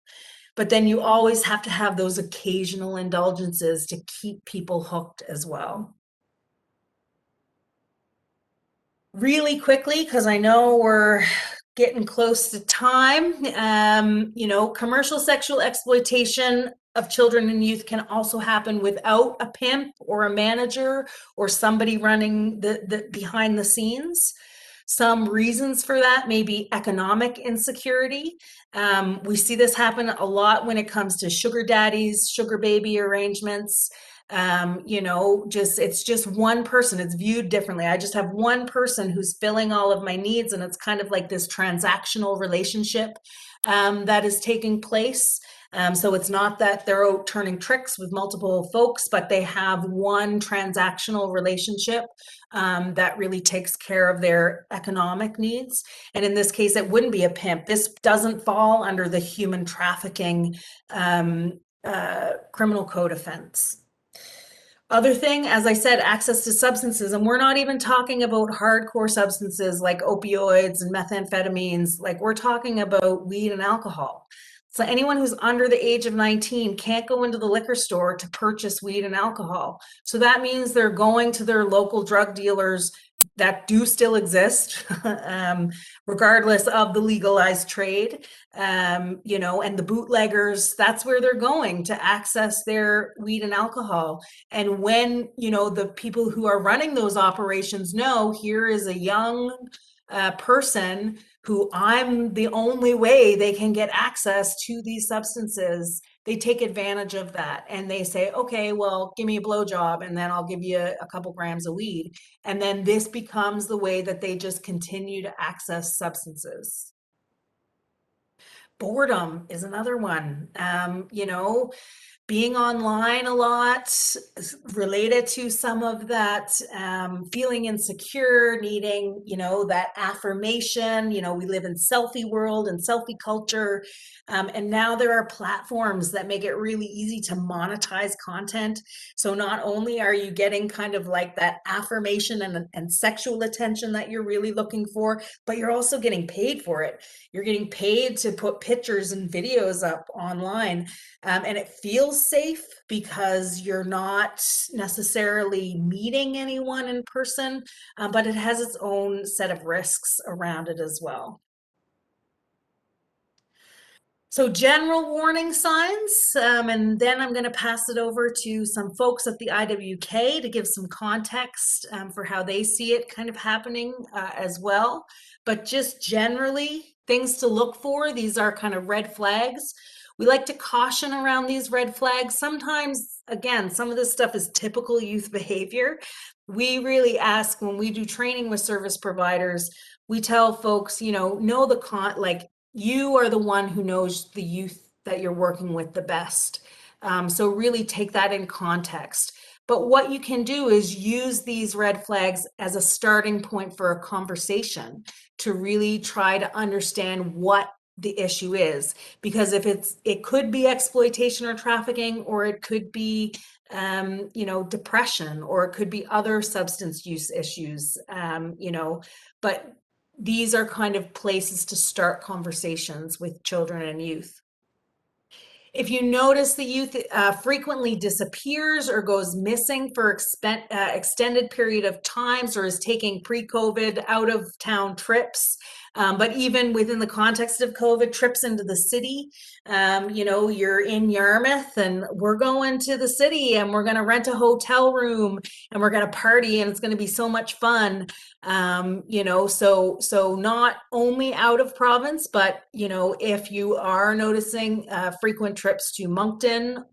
but then you always have to have those occasional indulgences to keep people hooked as well. Really quickly, because I know we're getting close to time, commercial sexual exploitation of children and youth can also happen without a pimp or a manager or somebody running the behind the scenes. Some reasons for that may be economic insecurity. We see this happen a lot when it comes to sugar daddies, sugar baby arrangements. It's just one person. It's viewed differently. I just have one person who's filling all of my needs, and it's kind of like this transactional relationship that is taking place. So it's not that they're out turning tricks with multiple folks, but they have one transactional relationship that really takes care of their economic needs. And in this case, it wouldn't be a pimp. This doesn't fall under the human trafficking criminal code offense. Other thing, as I said, access to substances, and we're not even talking about hardcore substances like opioids and methamphetamines. Like, we're talking about weed and alcohol. So anyone who's under the age of 19 can't go into the liquor store to purchase weed and alcohol. So that means they're going to their local drug dealers that do still exist, regardless of the legalized trade, and the bootleggers, that's where they're going to access their weed and alcohol. And when, the people who are running those operations know here is a young person who I'm the only way they can get access to these substances, they take advantage of that and they say, okay, well, give me a blowjob and then I'll give you a couple grams of weed. And then this becomes the way that they just continue to access substances. Boredom is another one. being online a lot, related to some of that, feeling insecure, needing, that affirmation. We live in selfie world and selfie culture. And now there are platforms that make it really easy to monetize content. So not only are you getting kind of like that affirmation and sexual attention that you're really looking for, but you're also getting paid for it. You're getting paid to put pictures and videos up online. And it feels safe because you're not necessarily meeting anyone in person, but it has its own set of risks around it as well. So general warning signs, and then I'm going to pass it over to some folks at the IWK to give some context for how they see it kind of happening as well. But just generally, things to look for. These are kind of red flags. We like to caution around these red flags. Sometimes, again, some of this stuff is typical youth behavior. We really ask when we do training with service providers, we tell folks, know the you are the one who knows the youth that you're working with the best. So really take that in context. But what you can do is use these red flags as a starting point for a conversation to really try to understand what the issue is. Because if it could be exploitation or trafficking, or it could be depression, or it could be other substance use issues, but these are kind of places to start conversations with children and youth. If you notice the youth frequently disappears or goes missing for extended period of times, or is taking pre-COVID out of town trips, but even within the context of COVID, trips into the city, you're in Yarmouth and we're going to the city and we're going to rent a hotel room and we're going to party and it's going to be so much fun. So not only out of province, but, if you are noticing frequent trips to Moncton,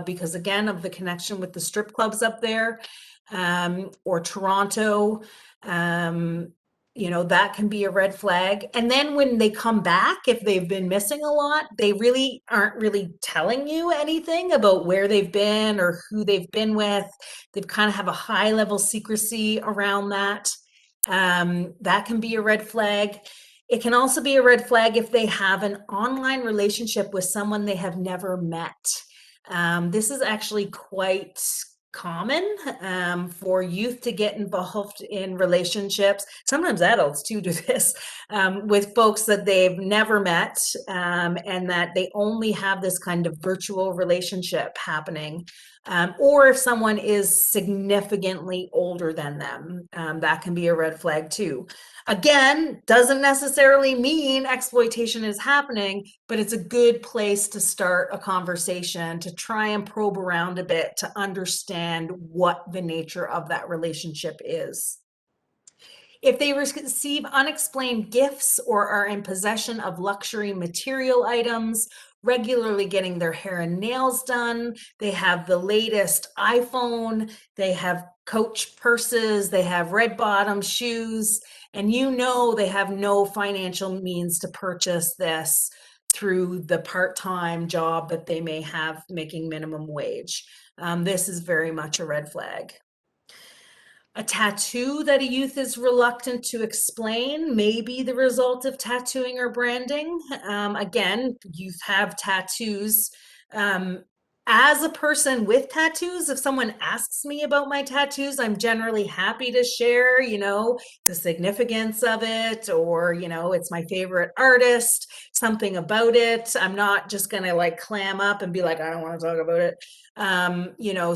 because again, of the connection with the strip clubs up there, or Toronto, that can be a red flag. And then when they come back, if they've been missing a lot, they really aren't really telling you anything about where they've been or who they've been with. They kind of have a high level secrecy around that. That can be a red flag. It can also be a red flag if they have an online relationship with someone they have never met. This is actually quite common for youth to get involved in relationships. Sometimes adults too do this, with folks that they've never met, and that they only have this kind of virtual relationship happening. Or if someone is significantly older than them, that can be a red flag too. Again, doesn't necessarily mean exploitation is happening, but it's a good place to start a conversation to try and probe around a bit to understand what the nature of that relationship is. If they receive unexplained gifts or are in possession of luxury material items, regularly getting their hair and nails done, they have the latest iPhone, they have Coach purses, they have red bottom shoes, and they have no financial means to purchase this through the part-time job that they may have making minimum wage. This is very much a red flag. A tattoo that a youth is reluctant to explain may be the result of tattooing or branding. Again, youth have tattoos. As a person with tattoos, if someone asks me about my tattoos, I'm generally happy to share, the significance of it, or, it's my favorite artist, something about it. I'm not just going to clam up and be like, I don't want to talk about it.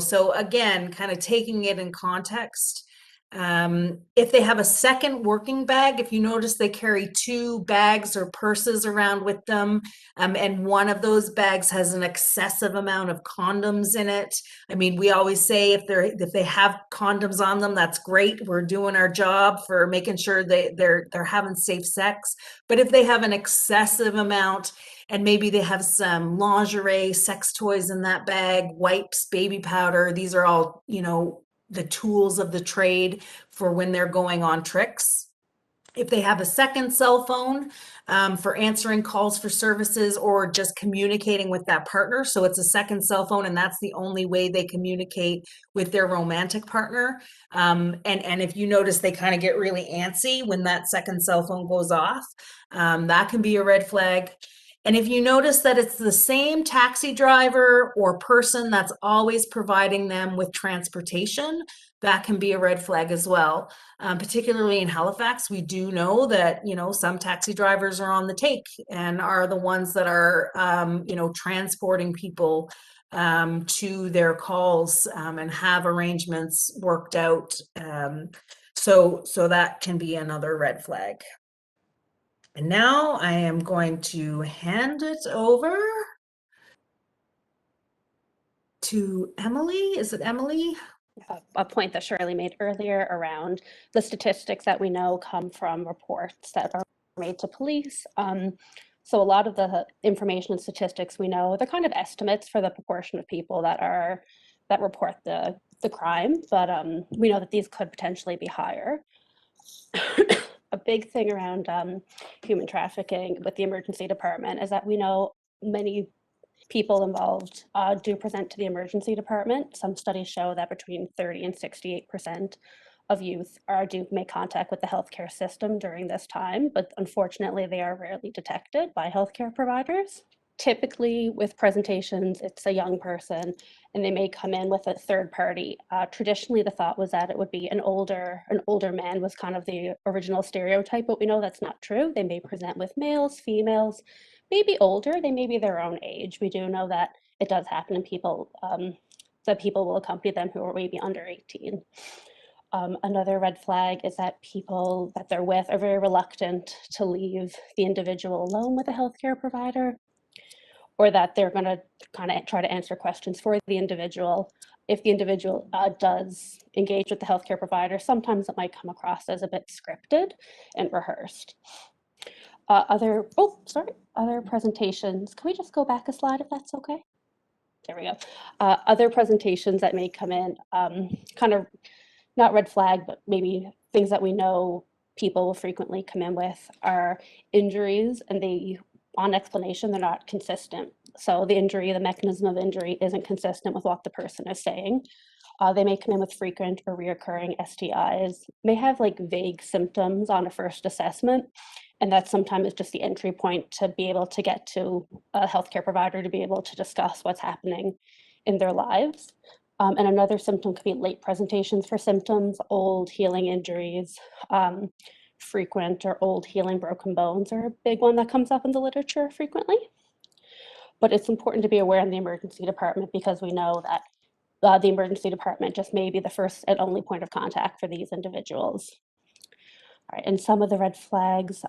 So again, kind of taking it in context. If they have a second working bag, if you notice they carry 2 bags or purses around with them, and one of those bags has an excessive amount of condoms in it. I mean, we always say if they have condoms on them, that's great. We're doing our job for making sure they're having safe sex. But if they have an excessive amount, and maybe they have some lingerie, sex toys in that bag, wipes, baby powder, these are all, the tools of the trade for when they're going on tricks. If they have a second cell phone for answering calls for services or just communicating with that partner, so it's a second cell phone and that's the only way they communicate with their romantic partner. And if you notice, they kind of get really antsy when that second cell phone goes off. That can be a red flag. And if you notice that it's the same taxi driver or person that's always providing them with transportation, that can be a red flag as well. Particularly in Halifax, we do know that, you know, some taxi drivers are on the take and are the ones that are, you know, transporting people to their calls and have arrangements worked out. So that can be another red flag. And now I am going to hand it over to Emily. Is it Emily? A point that Shirley made earlier around the statistics that we know come from reports that are made to police. So a lot of the information and statistics we know, they're kind of estimates for the proportion of people that report the crime, but we know that these could potentially be higher. A big thing around human trafficking with the emergency department is that we know many people involved do present to the emergency department. Some studies show that between 30 and 68% of youth do make contact with the healthcare system during this time, but unfortunately they are rarely detected by healthcare providers. Typically with presentations, it's a young person and they may come in with a third party. Traditionally, the thought was that it would be an older man was kind of the original stereotype, but we know that's not true. They may present with males, females, maybe older, they may be their own age. We do know that it does happen in people, that people will accompany them who are maybe under 18. Another red flag is that people that they're with are very reluctant to leave the individual alone with a healthcare provider, or that they're going to kind of try to answer questions for the individual. If the individual does engage with the healthcare provider, sometimes it might come across as a bit scripted and rehearsed. Other presentations. Can we just go back a slide if that's okay? There we go. Other presentations that may come in, kind of not red flag, but maybe things that we know people will frequently come in with are injuries, and on explanation, they're not consistent. So the injury, the mechanism of injury isn't consistent with what the person is saying. They may come in with frequent or reoccurring STIs, may have like vague symptoms on a first assessment. And that sometimes is just the entry point to be able to get to a healthcare provider to be able to discuss what's happening in their lives. And another symptom could be late presentations for symptoms, old healing injuries, frequent or old healing broken bones are a big one that comes up in the literature frequently. But it's important to be aware in the emergency department because we know that the emergency department just may be the first and only point of contact for these individuals. All right, and some of the red flags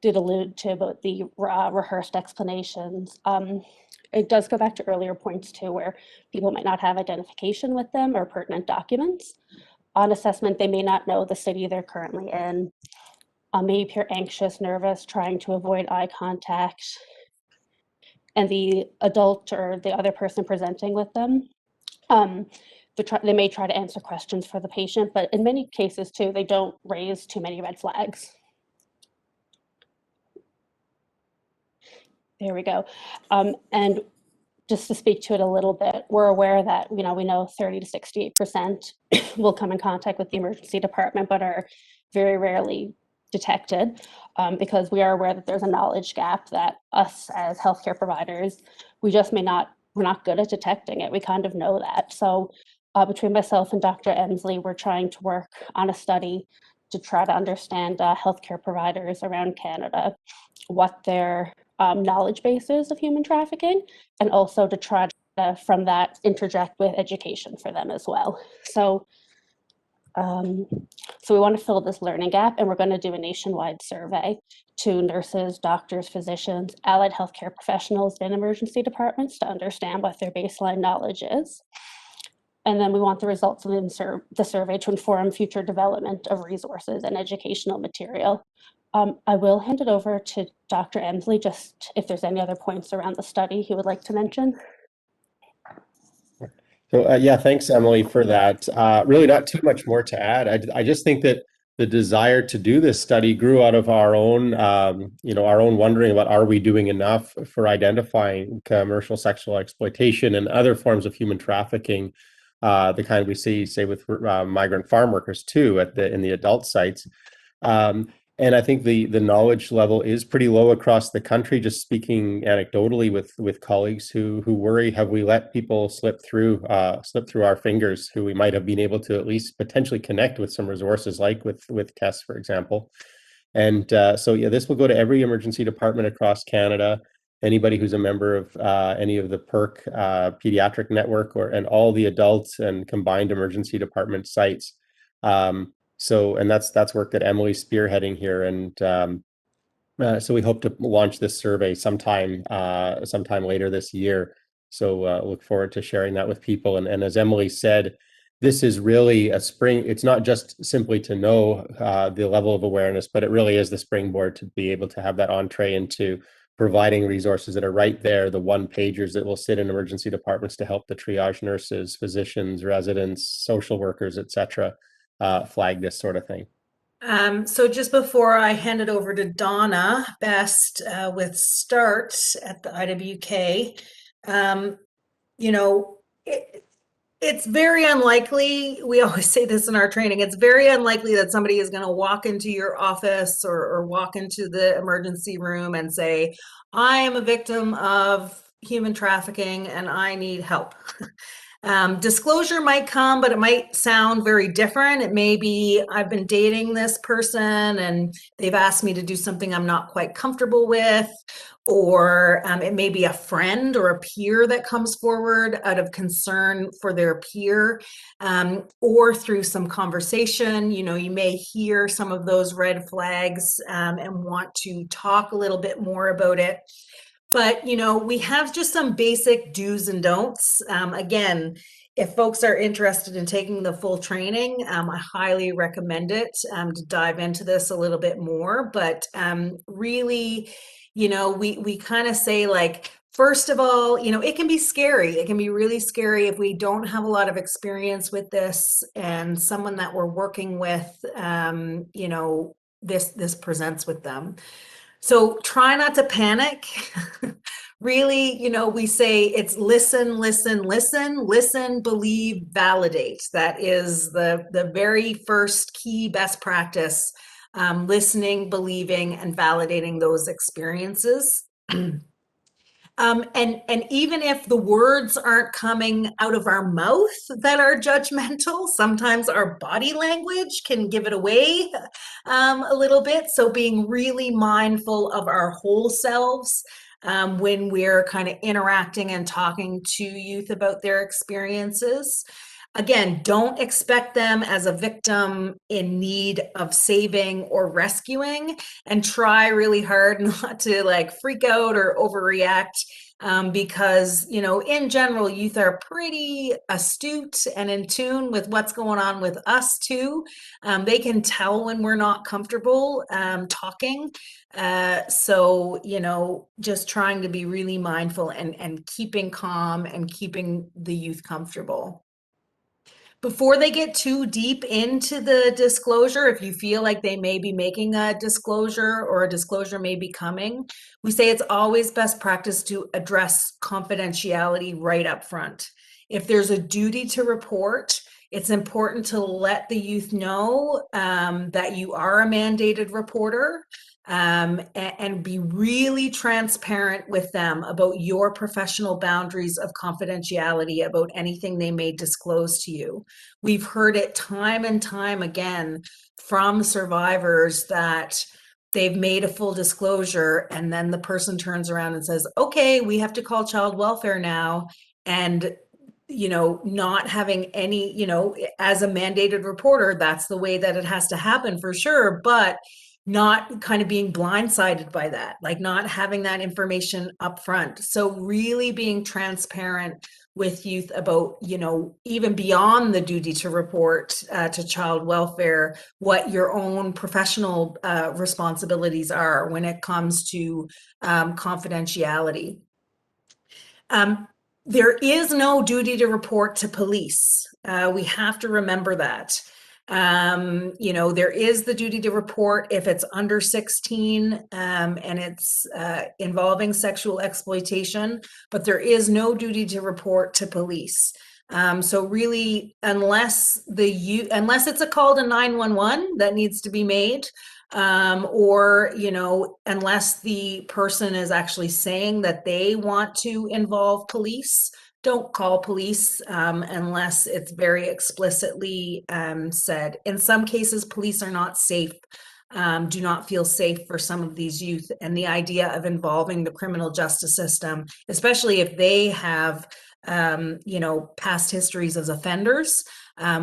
did allude to about the rehearsed explanations. It does go back to earlier points too, where people might not have identification with them or pertinent documents. On assessment, they may not know the city they're currently in, may appear anxious, nervous, trying to avoid eye contact, and the adult or the other person presenting with them, they may try to answer questions for the patient, but in many cases too, they don't raise too many red flags. There we go. And just to speak to it a little bit, we're aware that, we know 30 to 68% will come in contact with the emergency department, but are very rarely detected because we are aware that there's a knowledge gap that us as healthcare providers, we're not good at detecting it. We kind of know that. So between myself and Dr. Emsley, we're trying to work on a study to try to understand healthcare providers around Canada, what their knowledge base is of human trafficking, and also to try to, from that, interject with education for them as well. So we want to fill this learning gap, and we're going to do a nationwide survey to nurses, doctors, physicians, allied healthcare professionals in emergency departments to understand what their baseline knowledge is. And then we want the results of the survey to inform future development of resources and educational material. I will hand it over to Dr. Emsley, just if there's any other points around the study he would like to mention. So yeah, thanks, Emily, for that. Really not too much more to add. I just think that the desire to do this study grew out of our own, our own wondering about, are we doing enough for identifying commercial sexual exploitation and other forms of human trafficking, the kind we see, say, with migrant farm workers too, in the adult sites. And I think the knowledge level is pretty low across the country. Just speaking anecdotally with colleagues who worry, have we let people slip through our fingers who we might have been able to at least potentially connect with some resources, like with Tess, for example. And so yeah, this will go to every emergency department across Canada. Anybody who's a member of any of the PERC pediatric network, and all the adults and combined emergency department sites. And that's work that Emily's spearheading here, and so we hope to launch this survey sometime later this year. So look forward to sharing that with people. And as Emily said, this is really a spring. It's not just simply to know the level of awareness, but it really is the springboard to be able to have that entree into providing resources that are right there, the one-pagers that will sit in emergency departments to help the triage nurses, physicians, residents, social workers, etc. Flag this sort of thing. So just before I hand it over to Donna Best with START at the IWK, it's very unlikely, we always say this in our training, it's very unlikely that somebody is going to walk into your office or walk into the emergency room and say, I am a victim of human trafficking and I need help. Disclosure might come, but it might sound very different. It may be, I've been dating this person and they've asked me to do something I'm not quite comfortable with, or it may be a friend or a peer that comes forward out of concern for their peer, or through some conversation. You may hear some of those red flags and want to talk a little bit more about it. But, we have just some basic do's and don'ts. Again, if folks are interested in taking the full training, I highly recommend it to dive into this a little bit more. But really, we kind of say, like, first of all, it can be scary. It can be really scary if we don't have a lot of experience with this, and someone that we're working with, this presents with them. So try not to panic. Really, we say it's listen, believe, validate. That is the very first key best practice, listening, believing, and validating those experiences. And even if the words aren't coming out of our mouth that are judgmental, sometimes our body language can give it away a little bit. So being really mindful of our whole selves when we're kind of interacting and talking to youth about their experiences. Again, don't expect them as a victim in need of saving or rescuing, and try really hard not to freak out or overreact, because, in general, youth are pretty astute and in tune with what's going on with us too. They can tell when we're not comfortable talking. So, just trying to be really mindful and keeping calm and keeping the youth comfortable. Before they get too deep into the disclosure, if you feel like they may be making a disclosure or a disclosure may be coming, we say it's always best practice to address confidentiality right up front. If there's a duty to report, it's important to let the youth know that you are a mandated reporter, and be really transparent with them about your professional boundaries of confidentiality about anything they may disclose to you. We've heard it time and time again from survivors that they've made a full disclosure and then the person turns around and says, okay, we have to call child welfare now. And not having any, as a mandated reporter, that's the way that it has to happen for sure, but not kind of being blindsided by that, like not having that information up front. So really being transparent with youth about, even beyond the duty to report to child welfare, what your own professional responsibilities are when it comes to confidentiality. There is no duty to report to police. We have to remember that. You know, there is the duty to report if it's under 16 and it's involving sexual exploitation, but there is no duty to report to police. So really, unless it's a call to 911 that needs to be made, or, you know, unless the person is actually saying that they want to involve police, don't call police unless it's very explicitly said. In some cases, police are not safe, do not feel safe for some of these youth. And the idea of involving the criminal justice system, especially if they have, you know, past histories as offenders,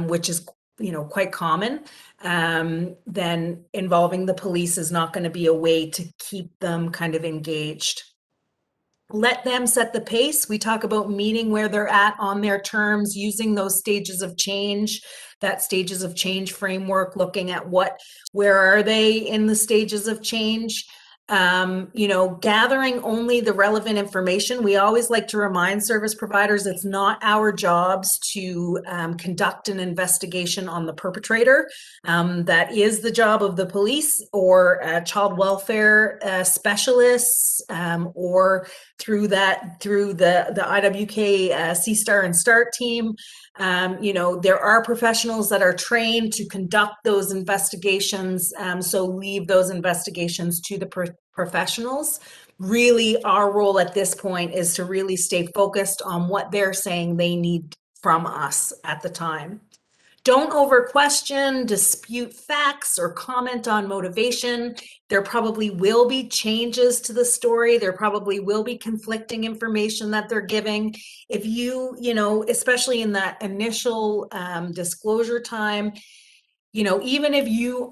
which is, you know, quite common, then involving the police is not going to be a way to keep them kind of engaged. Let them set the pace. We talk about meeting where they're at on their terms, using those stages of change, that stages of change framework, looking at where are they in the stages of change. You know, gathering only the relevant information. We always like to remind service providers it's not our jobs to conduct an investigation on the perpetrator. That is the job of the police or child welfare specialists, or through the IWK CSTAR and START team. You know, there are professionals that are trained to conduct those investigations, so leave those investigations to the professionals. Really, our role at this point is to really stay focused on what they're saying they need from us at the time. Don't over question, dispute facts, or comment on motivation. There probably will be changes to the story. There probably will be conflicting information that they're giving. If you know, especially in that initial disclosure time, you know, even if you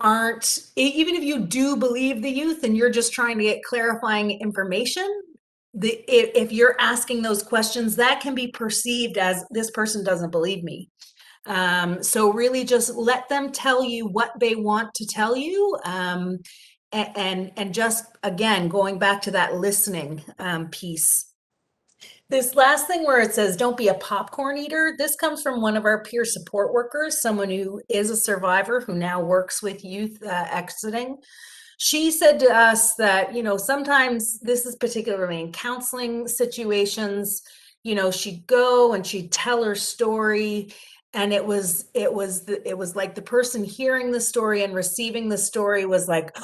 do believe the youth and you're just trying to get clarifying information, if you're asking those questions, that can be perceived as this person doesn't believe me. So really just let them tell you what they want to tell you. And just, again, going back to that listening piece. This last thing where it says, don't be a popcorn eater. This comes from one of our peer support workers, someone who is a survivor who now works with youth exiting. She said to us that, you know, sometimes this is particularly in counseling situations, you know, she'd go and she'd tell her story. And it was like the person hearing the story and receiving the story was like,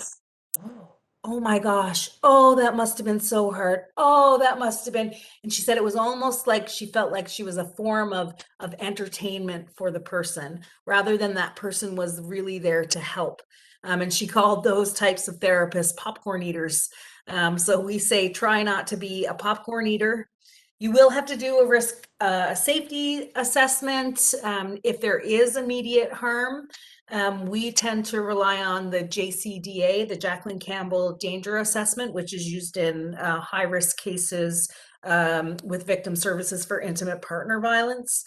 oh my gosh, oh, that must have been so hard. Oh, that must have been. And she said it was almost like she felt like she was a form of entertainment for the person, rather than that person was really there to help. And she called those types of therapists popcorn eaters. So we say, try not to be a popcorn eater. You will have to do a risk safety assessment if there is immediate harm. We tend to rely on the JCDA, the Jacqueline Campbell Danger Assessment, which is used in high-risk cases with victim services for intimate partner violence.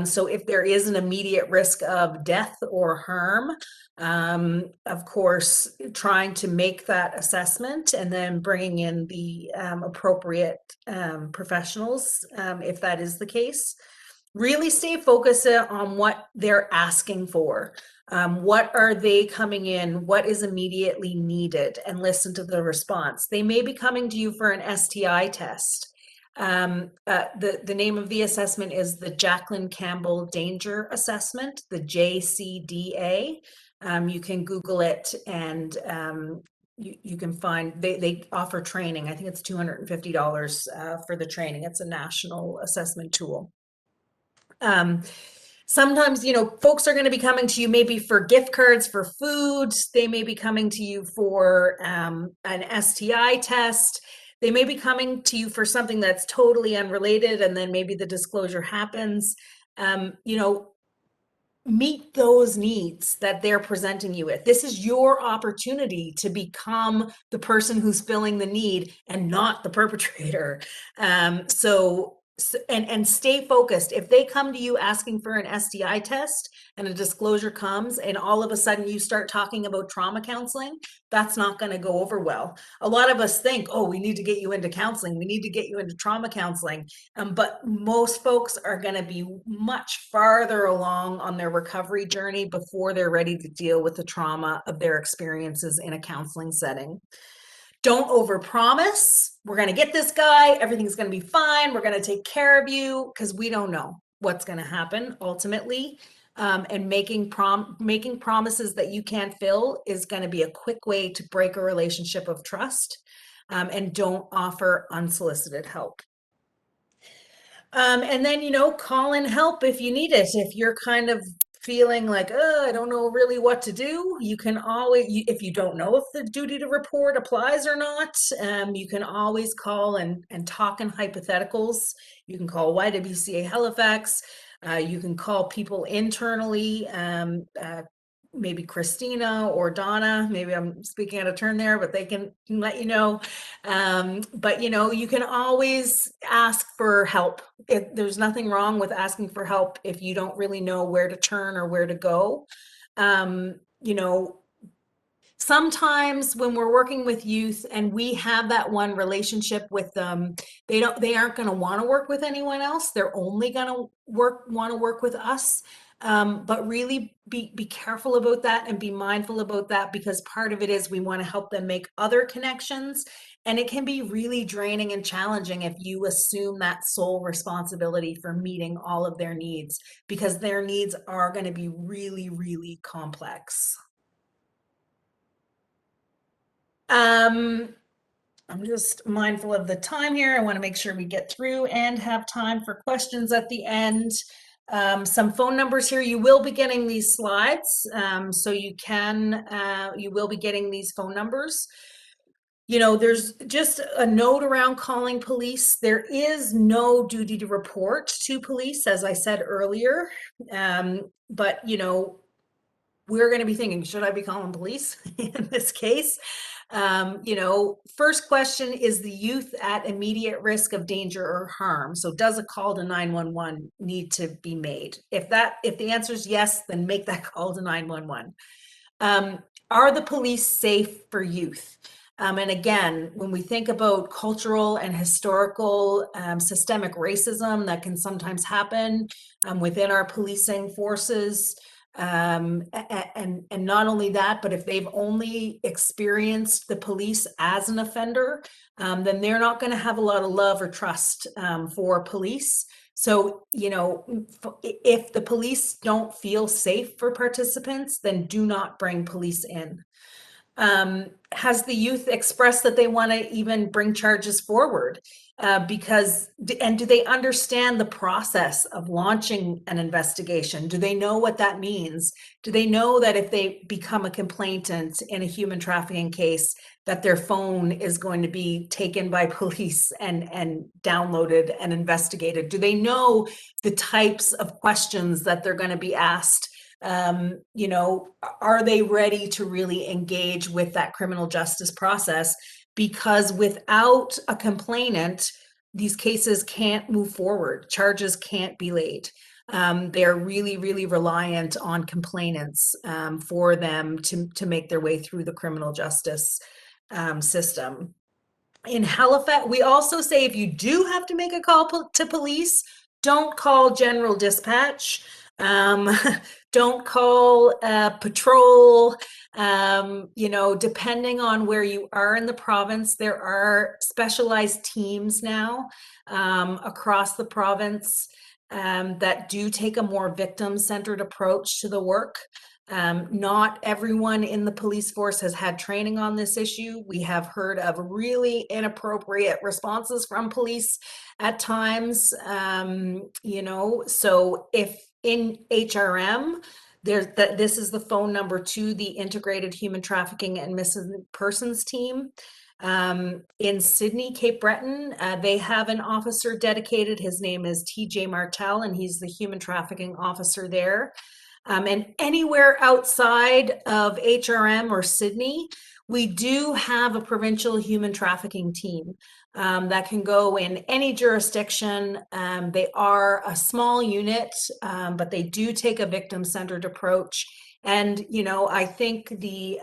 So if there is an immediate risk of death or harm, of course, trying to make that assessment and then bringing in the appropriate professionals if that is the case. Really stay focused on what they're asking for. What are they coming in? What is immediately needed? And listen to the response. They may be coming to you for an STI test. The name of the assessment is the Jacqueline Campbell Danger Assessment, the JCDA. You can Google it and you can find, they offer training. I think it's $250 for the training. It's a national assessment tool. Sometimes, you know, folks are going to be coming to you maybe for gift cards for food. They may be coming to you for an STI test. They may be coming to you for something that's totally unrelated, and then maybe the disclosure happens. You know, meet those needs that they're presenting you with. This is your opportunity to become the person who's filling the need and not the perpetrator. So and stay focused. If they come to you asking for an STI test and a disclosure comes and all of a sudden you start talking about trauma counseling, that's not going to go over well. A lot of us think, oh, we need to get you into counseling. We need to get you into trauma counseling. But most folks are going to be much farther along on their recovery journey before they're ready to deal with the trauma of their experiences in a counseling setting. Don't overpromise. We're going to get this guy. Everything's going to be fine. We're going to take care of you, because we don't know what's going to happen ultimately. And making promises that you can't fill is going to be a quick way to break a relationship of trust. And don't offer unsolicited help. And then, call in help if you need it. If you're kind of feeling like, oh, I don't know really what to do, you can always, if you don't know if the duty to report applies or not, you can always call and talk in hypotheticals. You can call YWCA Halifax. You can call people internally, maybe Christina or Donna. Maybe I'm speaking out of turn there, but they can let you know. But you can always ask for help. There's nothing wrong with asking for help if you don't really know where to turn or where to go. Sometimes when we're working with youth and we have that one relationship with them, they aren't going to want to work with anyone else. They're only going to want to work with us. But really be careful about that and be mindful about that, because part of it is we want to help them make other connections. And it can be really draining and challenging if you assume that sole responsibility for meeting all of their needs, because their needs are going to be really, really complex. I'm just mindful of the time here. I want to make sure we get through and have time for questions at the end. Some phone numbers here. You will be getting these slides, so you will be getting these phone numbers. There's just a note around calling police. There is no duty to report to police, as I said earlier. But we're going to be thinking, should I be calling police in this case? First question, is the youth at immediate risk of danger or harm? So does a call to 911 need to be made? If the answer is yes, then make that call to 911. Are the police safe for youth? And again, when we think about cultural and historical systemic racism that can sometimes happen within our policing forces, and not only that, but if they've only experienced the police as an offender, then they're not going to have a lot of love or trust for police. So, if the police don't feel safe for participants, then do not bring police in. Has the youth expressed that they want to even bring charges forward? Do they understand the process of launching an investigation? Do they know what that means? Do they know that if they become a complainant in a human trafficking case, that their phone is going to be taken by police and downloaded and investigated? Do they know the types of questions that they're going to be asked? Are they ready to really engage with that criminal justice process? Because without a complainant, these cases can't move forward. Charges can't be laid. They're really, really reliant on complainants for them to make their way through the criminal justice system. In Halifax, we also say if you do have to make a call to police, don't call general dispatch. Don't call patrol. Depending on where you are in the province, there are specialized teams now across the province that do take a more victim-centered approach to the work. Not everyone in the police force has had training on this issue. We have heard of really inappropriate responses from police at times, so if in HRM, this is the phone number to the Integrated Human Trafficking and Missing Persons team. In Sydney, Cape Breton, they have an officer dedicated. His name is TJ Martel, and he's the human trafficking officer there. And anywhere outside of HRM or Sydney, We do have a provincial human trafficking team that can go in any jurisdiction. They are a small unit, but they do take a victim-centered approach. And, you know, I think the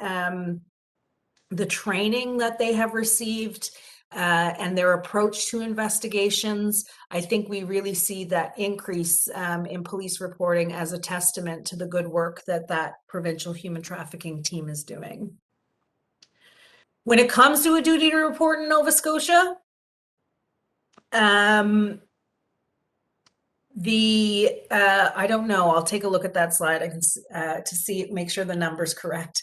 training that they have received and their approach to investigations, I think we really see that increase in police reporting as a testament to the good work that that provincial human trafficking team is doing. When it comes to a duty to report in Nova Scotia, I don't know. I'll take a look at that slide. I can to see, make sure the number's correct.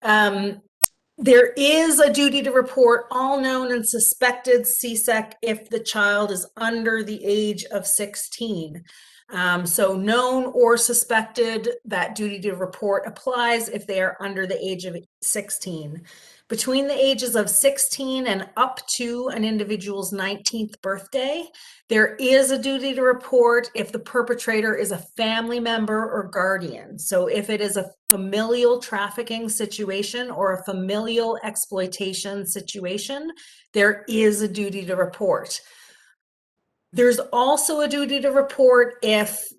There is a duty to report all known and suspected CSEC if the child is under the age of 16. So known or suspected, that duty to report applies if they are under the age of 16. Between the ages of 16 and up to an individual's 19th birthday, there is a duty to report if the perpetrator is a family member or guardian. So if it is a familial trafficking situation or a familial exploitation situation, there is a duty to report. There's also a duty to report if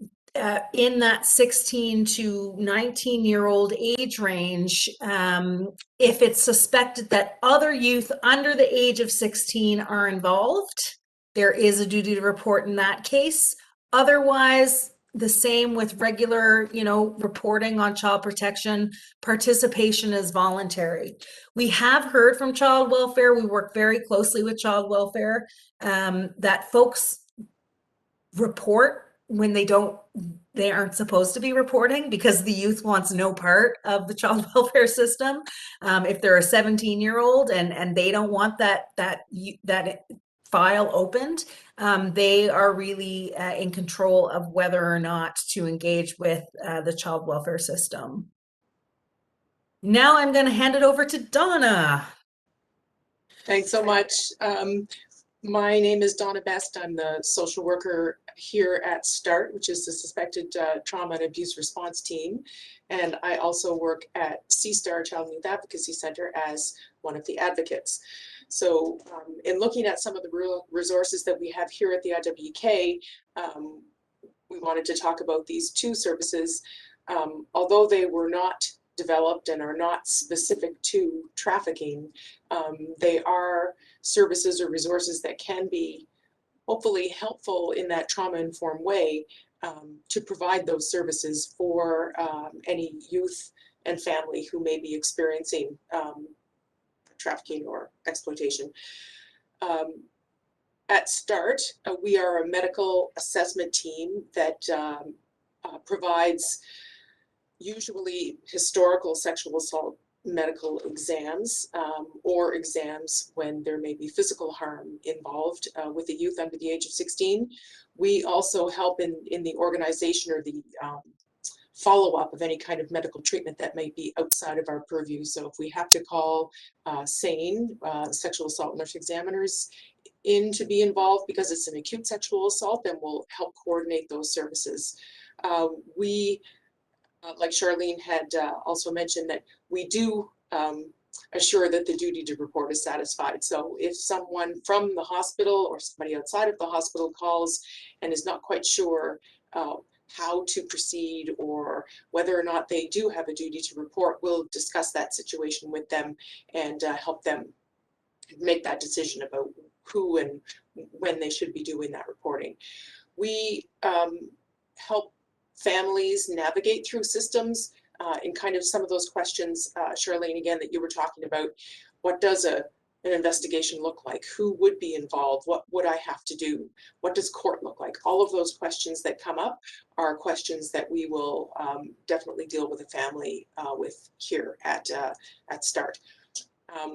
in that 16 to 19-year-old age range, if it's suspected that other youth under the age of 16 are involved, there is a duty to report in that case. Otherwise, the same with regular, you know, reporting on child protection, participation is voluntary. We have heard from child welfare, we work very closely with child welfare, that folks report when they aren't supposed to be reporting because the youth wants no part of the child welfare system. If they're a 17-year-old and they don't want that file opened, they are really in control of whether or not to engage with the child welfare system. Now I'm going to hand it over to Donna. Thanks so much. My name is Donna Best. I'm the social worker here at START, which is the Suspected Trauma and Abuse Response Team. And I also work at CSTAR Child and Youth Advocacy Center as one of the advocates. So in looking at some of the resources that we have here at the IWK, we wanted to talk about these two services. Although they were not developed and are not specific to trafficking, they are services or resources that can be hopefully helpful in that trauma-informed way to provide those services for any youth and family who may be experiencing trafficking or exploitation. At START, we are a medical assessment team that provides usually historical sexual assault medical exams or exams when there may be physical harm involved with the youth under the age of 16. We also help in the organization or the follow-up of any kind of medical treatment that may be outside of our purview. So if we have to call SANE, sexual assault nurse examiners, in to be involved because it's an acute sexual assault, then we'll help coordinate those services. Like Charlene had also mentioned, that we do assure that the duty to report is satisfied. So if someone from the hospital or somebody outside of the hospital calls and is not quite sure how to proceed or whether or not they do have a duty to report, we'll discuss that situation with them and help them make that decision about who and when they should be doing that reporting. We help families navigate through systems in kind of some of those questions, Charlene, again, that you were talking about. What does an investigation look like? Who would be involved? What would I have to do? What does court look like? All of those questions that come up are questions that we will definitely deal with a family with here at START.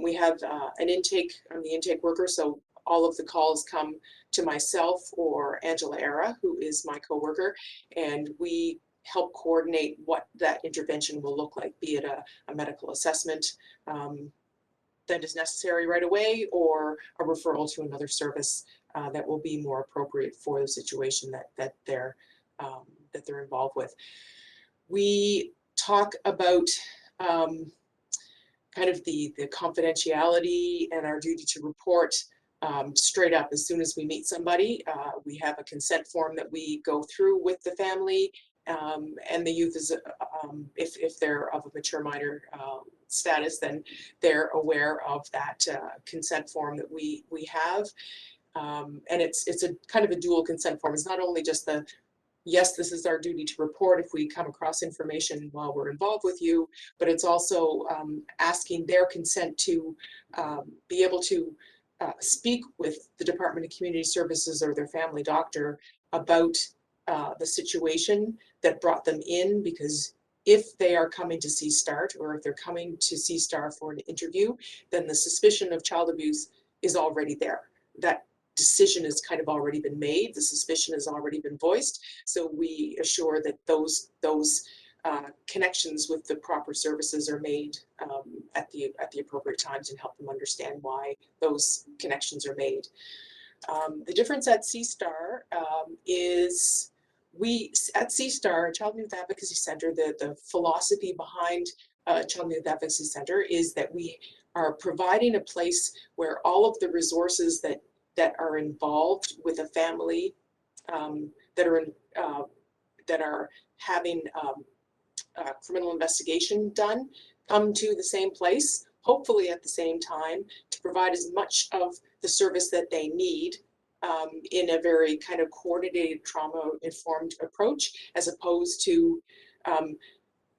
We have an intake, I'm the intake worker, so all of the calls come to myself or Angela Era, who is my co-worker, and we help coordinate what that intervention will look like, be it a medical assessment that is necessary right away or a referral to another service that will be more appropriate for the situation that they're involved with. We talk about kind of the confidentiality and our duty to report straight up as soon as we meet somebody. We have a consent form that we go through with the family, and the youth is, if they're of a mature minor status, then they're aware of that consent form that we have. And it's a kind of a dual consent form. It's not only just the, yes, this is our duty to report if we come across information while we're involved with you, but it's also asking their consent to be able to speak with the Department of Community Services or their family doctor about the situation that brought them in, because if they are coming to C-START, or if they're coming to C-STAR for an interview, then the suspicion of child abuse is already there. That decision has kind of already been made. The suspicion has already been voiced. So we assure that those connections with the proper services are made at the appropriate times, and help them understand why those connections are made. The difference at C-STAR is at C-STAR, Child and Youth Advocacy Center, the philosophy behind Child and Youth Advocacy Center is that we are providing a place where all of the resources that are involved with a family that are having criminal investigation done come to the same place, hopefully at the same time, to provide as much of the service that they need in a very kind of coordinated, trauma-informed approach, as opposed to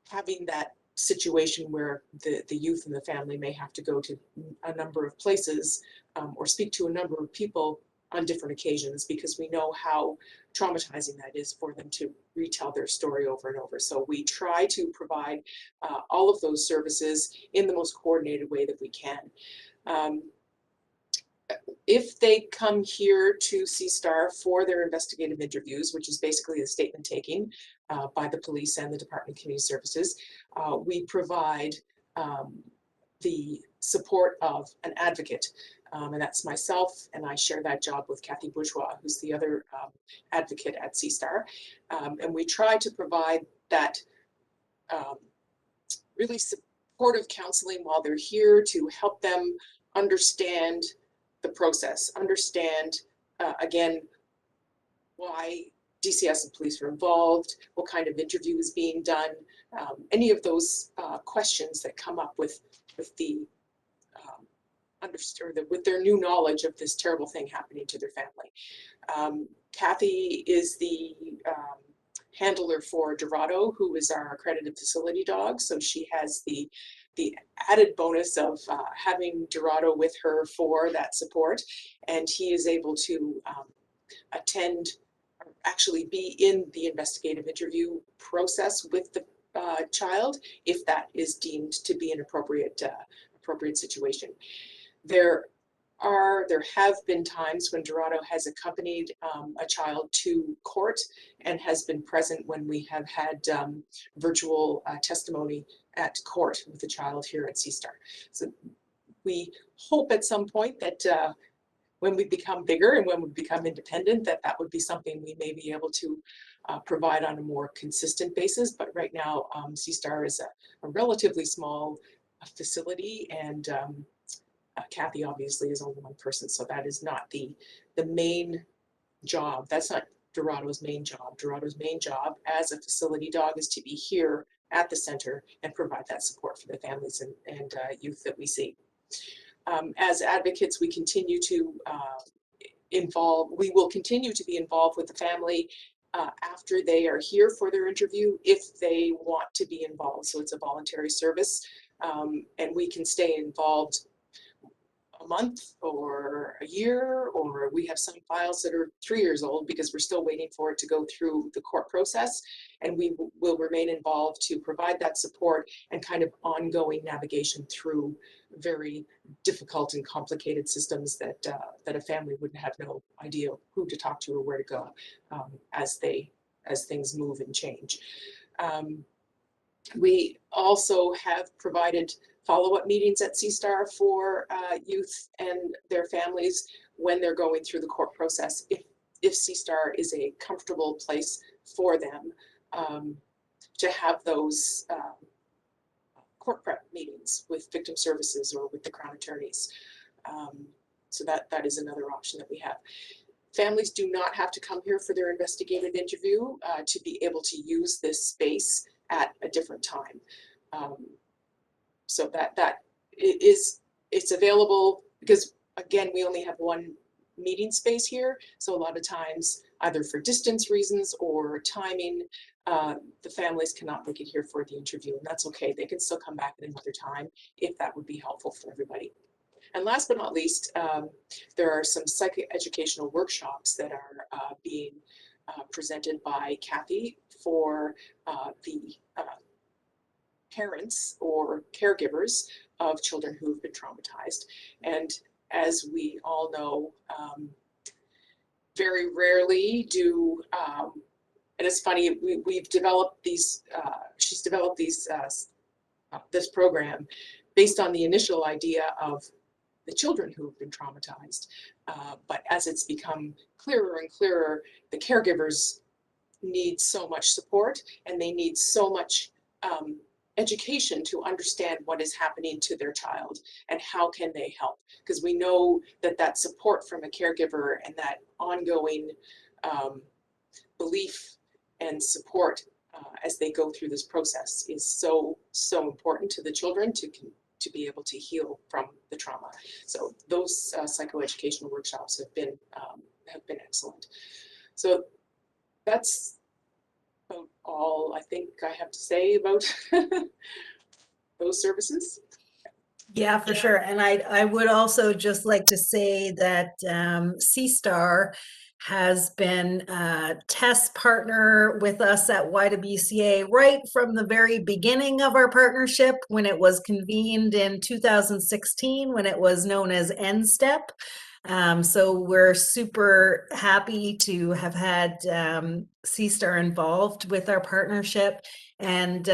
having that situation where the youth and the family may have to go to a number of places or speak to a number of people on different occasions, because we know how traumatizing that is for them to retell their story over and over. So we try to provide all of those services in the most coordinated way that we can. If they come here to C-STAR for their investigative interviews, which is basically a statement taking by the police and the Department of Community Services, we provide the support of an advocate. And that's myself, and I share that job with Kathy Bourgeois, who's the other advocate at C-STAR. And we try to provide that really supportive counseling while they're here, to help them understand the process, understand again why DCS and police are involved, what kind of interview is being done, any of those questions that come up with with their new knowledge of this terrible thing happening to their family. Kathy is the handler for Dorado, who is our accredited facility dog. So she has the added bonus of having Dorado with her for that support. And he is able to attend, or actually be in the investigative interview process with the child, if that is deemed to be an appropriate situation. There have been times when Dorado has accompanied a child to court and has been present when we have had virtual testimony at court with the child here at C-STAR. So we hope at some point that when we become bigger and when we become independent, that would be something we may be able to provide on a more consistent basis. But right now, C-STAR is a relatively small facility, and Kathy obviously is only one person, so that is not the main job. That's not Dorado's main job. Dorado's main job as a facility dog is to be here at the center and provide that support for the families and youth that we see. As advocates, we continue to we will continue to be involved with the family after they are here for their interview, if they want to be involved. So it's a voluntary service, and we can stay involved a month or a year, or we have some files that are 3 years old because we're still waiting for it to go through the court process, and we will remain involved to provide that support and kind of ongoing navigation through very difficult and complicated systems that that a family wouldn't have no idea who to talk to or where to go as things move and change. We also have provided follow-up meetings at C-STAR for youth and their families when they're going through the court process, if C-STAR is a comfortable place for them to have those court prep meetings with victim services or with the Crown attorneys. So that is another option that we have. Families do not have to come here for their investigative interview to be able to use this space at a different time. So it's available because, again, we only have one meeting space here. So a lot of times, either for distance reasons or timing, the families cannot make it here for the interview, and that's okay. They can still come back at another time if that would be helpful for everybody. And last but not least, there are some psychoeducational workshops that are being presented by Kathy for the parents or caregivers of children who have been traumatized. And as we all know, very rarely do, and it's funny, we've developed these, she's developed these, this program based on the initial idea of the children who have been traumatized. But as it's become clearer and clearer, the caregivers need so much support and they need so much education to understand what is happening to their child and how can they help. Because we know that that support from a caregiver and that ongoing belief and support as they go through this process is so important to the children to be able to heal from the trauma. So those psychoeducational workshops have been excellent. So that's about all I think I have to say about those services. Yeah, for sure. And I would also just like to say that CSTAR has been a test partner with us at YWCA right from the very beginning of our partnership, when it was convened in 2016, when it was known as NSTEP. So we're super happy to have had CSTAR involved with our partnership. And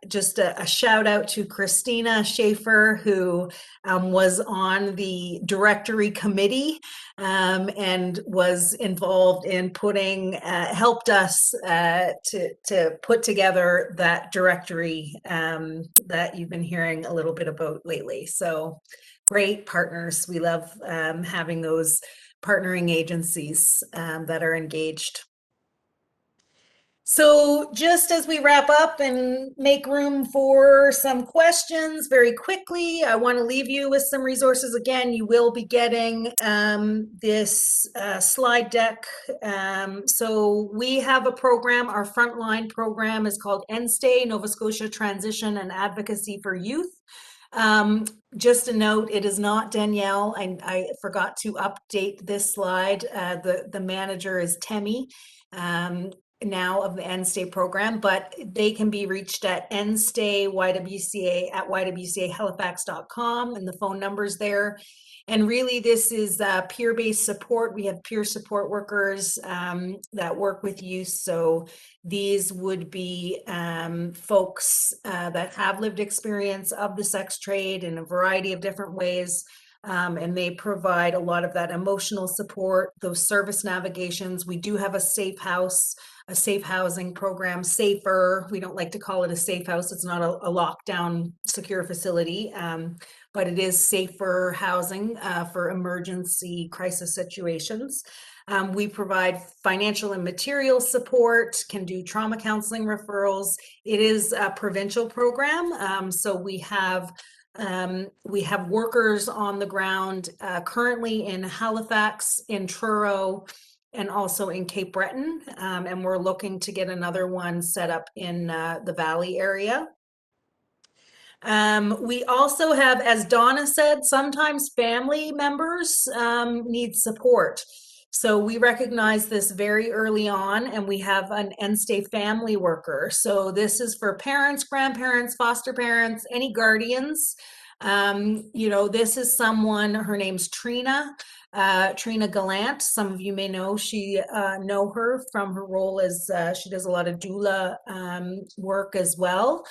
just a shout out to Christina Schaefer, who was on the directory committee and was involved in helped us to put together that directory that you've been hearing a little bit about lately. So great partners. We love having those partnering agencies that are engaged. So just as we wrap up and make room for some questions very quickly, I want to leave you with some resources. Again, you will be getting this slide deck. So we have a program, our frontline program is called NSTAY, Nova Scotia Transition and Advocacy for Youth. Just a note, it is not Danielle. I forgot to update this slide. The manager is Temi. Now of the NSTAY program, but they can be reached at nstayyWCA at ywcahalifax.com, and the phone number's there. And really, this is peer-based support. We have peer support workers that work with youth. So these would be folks that have lived experience of the sex trade in a variety of different ways. And they provide a lot of that emotional support, those service navigations. We do have a safe house, a safe housing program, SAFER. We don't like to call it a safe house. It's not a lockdown secure facility, but it is safer housing for emergency crisis situations. We provide financial and material support, can do trauma counseling referrals. It is a provincial program, so we have workers on the ground currently in Halifax, in Truro, and also in Cape Breton. And we're looking to get another one set up in the Valley area. We also have, as Donna said, sometimes family members need support. So we recognize this very early on, and we have an NSTAY family worker. So this is for parents, grandparents, foster parents, any guardians. You know, this is someone, her name's Trina Gallant. Some of you may know her from her role as she does a lot of doula work as well.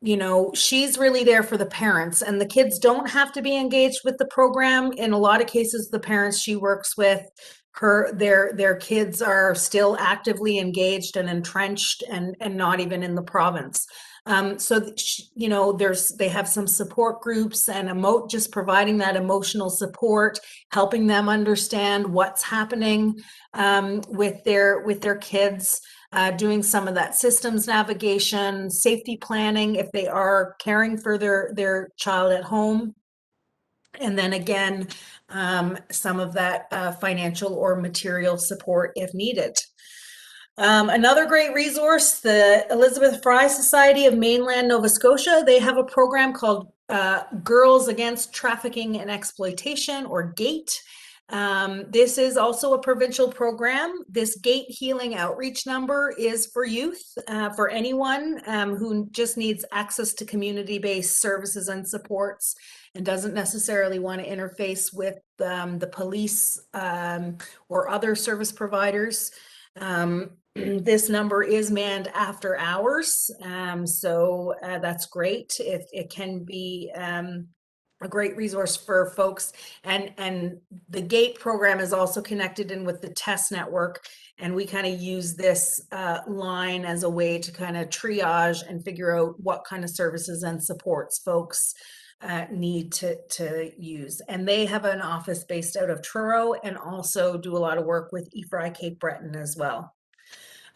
You know, she's really there for the parents, and the kids don't have to be engaged with the program. In a lot of cases, the parents she works with, their kids are still actively engaged and entrenched and not even in the province. You know, they have some support groups and just providing that emotional support, helping them understand what's happening with their kids, doing some of that systems navigation, safety planning if they are caring for their child at home. And then again, some of that financial or material support if needed. Another great resource, the Elizabeth Fry Society of Mainland Nova Scotia, they have a program called Girls Against Trafficking and Exploitation, or GATE. This is also a provincial program. This GATE Healing Outreach number is for youth, for anyone who just needs access to community-based services and supports and doesn't necessarily want to interface with the police or other service providers. This number is manned after hours, so that's great. It can be a great resource for folks, and the GATE program is also connected in with the TESS network, and we kind of use this line as a way to kind of triage and figure out what kind of services and supports folks need to use. And they have an office based out of Truro and also do a lot of work with EFRI Cape Breton as well.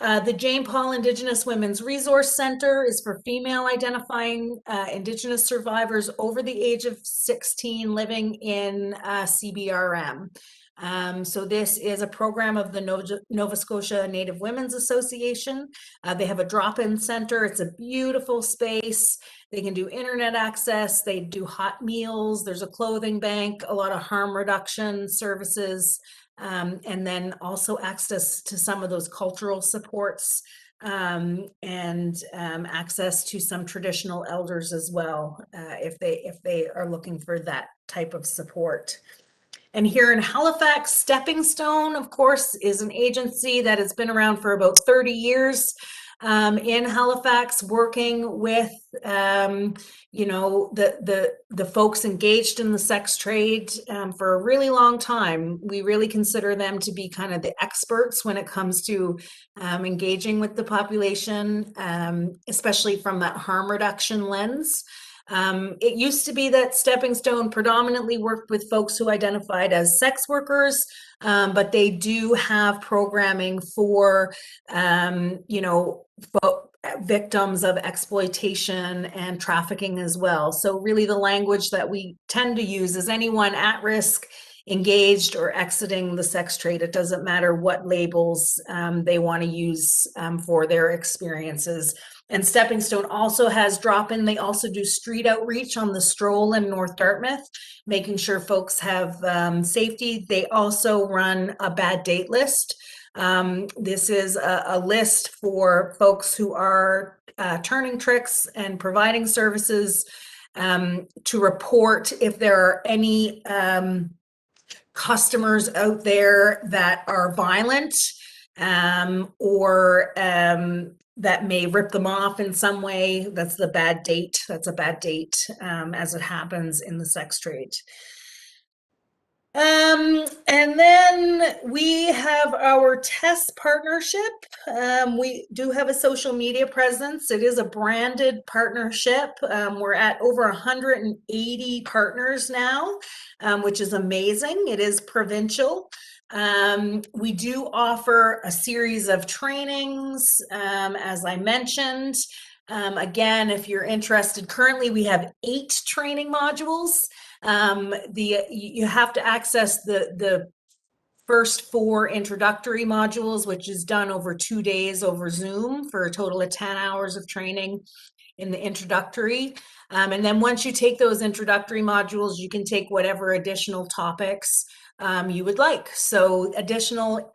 The Jane Paul Indigenous Women's Resource Center is for female identifying Indigenous survivors over the age of 16 living in CBRM. So this is a program of the Nova Scotia Native Women's Association. They have a drop-in center. It's a beautiful space. They can do internet access. They do hot meals. There's a clothing bank, a lot of harm reduction services. And then also access to some of those cultural supports and access to some traditional elders as well, if they are looking for that type of support. And here in Halifax, Stepping Stone, of course, is an agency that has been around for about 30 years in Halifax, working with you know, the folks engaged in the sex trade for a really long time. We really consider them to be kind of the experts when it comes to engaging with the population, especially from that harm reduction lens. It used to be that Stepping Stone predominantly worked with folks who identified as sex workers, but they do have programming for, you know, victims of exploitation and trafficking as well. So really the language that we tend to use is anyone at risk, engaged, or exiting the sex trade. It doesn't matter what labels they want to use for their experiences. And Stepping Stone also has drop-in. They also do street outreach on the Stroll in North Dartmouth, making sure folks have safety. They also run a bad date list. This is a list for folks who are turning tricks and providing services to report if there are any customers out there that are violent or that may rip them off in some way. That's the bad date. That's a bad date as it happens in the sex trade. And then we have our TESS partnership. We do have a social media presence. It is a branded partnership. We're at over 180 partners now, which is amazing. It is provincial. We do offer a series of trainings, as I mentioned. Again, if you're interested, currently we have 8 training modules. You have to access the first 4 introductory modules, which is done over 2 days over Zoom for a total of 10 hours of training in the introductory. And then once you take those introductory modules, you can take whatever additional topics you would like. So additional,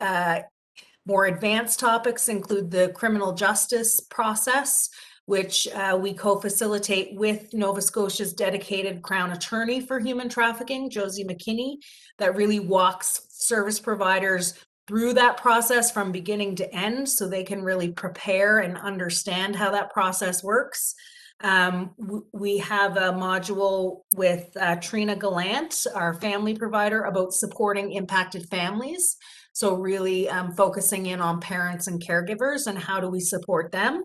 more advanced topics include the criminal justice process, which we co-facilitate with Nova Scotia's dedicated Crown Attorney for Human Trafficking, Josie McKinney, that really walks service providers through that process from beginning to end so they can really prepare and understand how that process works. We have a module with Trina Gallant, our family provider, about supporting impacted families. So really focusing in on parents and caregivers and how do we support them.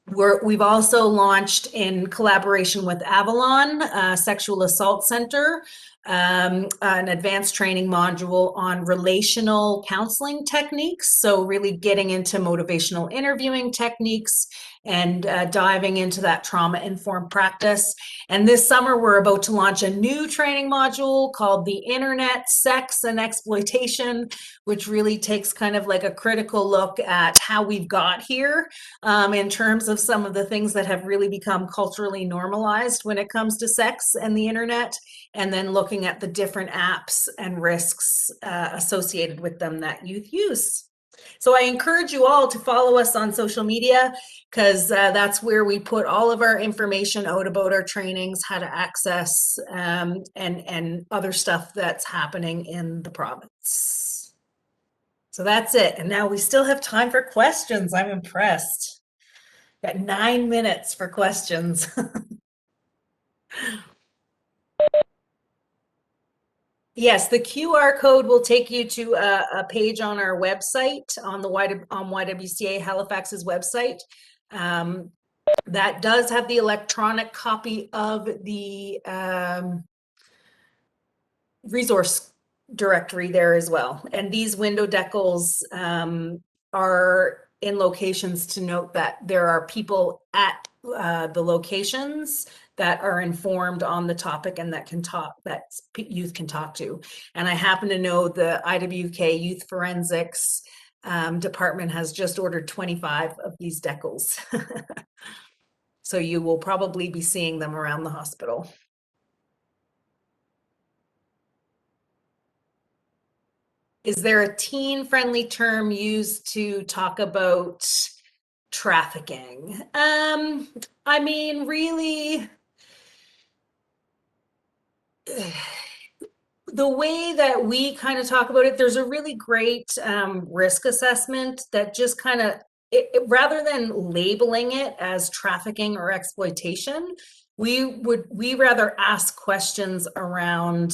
We've also launched in collaboration with Avalon Sexual Assault Center, an advanced training module on relational counseling techniques. So really getting into motivational interviewing techniques and diving into that trauma-informed practice. And this summer, we're about to launch a new training module called the Internet, Sex and Exploitation, which really takes kind of like a critical look at how we've got here in terms of some of the things that have really become culturally normalized when it comes to sex and the internet, and then looking at the different apps and risks associated with them that youth use. So I encourage you all to follow us on social media, because that's where we put all of our information out about our trainings, how to access, and other stuff that's happening in the province. So that's it. And now we still have time for questions. I'm impressed. Got 9 minutes for questions. Yes, the QR code will take you to a page on our website, on the YWCA Halifax's website. That does have the electronic copy of the resource directory there as well. And these window decals are in locations to note that there are people at the locations that are informed on the topic and that can talk, that youth can talk to. And I happen to know the IWK Youth Forensics department has just ordered 25 of these decals. So you will probably be seeing them around the hospital. Is there a teen-friendly term used to talk about trafficking? I mean, really, the way that we kind of talk about it, there's a really great risk assessment that just kind of, rather than labeling it as trafficking or exploitation, we rather ask questions around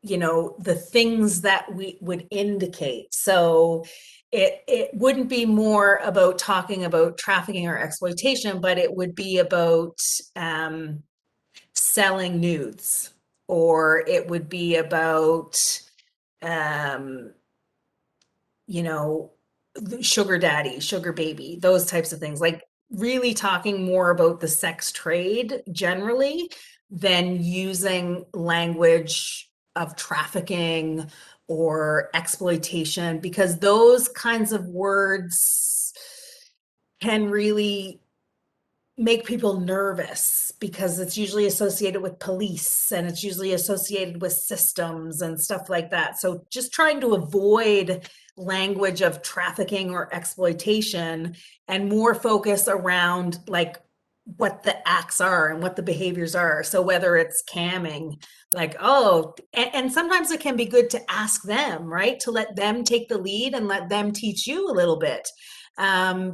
you know, the things that we would indicate. So it wouldn't be more about talking about trafficking or exploitation, but it would be about selling nudes, or it would be about you know, sugar daddy, sugar baby, those types of things. Like really talking more about the sex trade generally than using language of trafficking or exploitation, because those kinds of words can really make people nervous, because it's usually associated with police and it's usually associated with systems and stuff like that. So just trying to avoid language of trafficking or exploitation and more focus around like what the acts are and what the behaviors are. So whether it's camming, like, oh, and sometimes it can be good to ask them, right? To let them take the lead and let them teach you a little bit.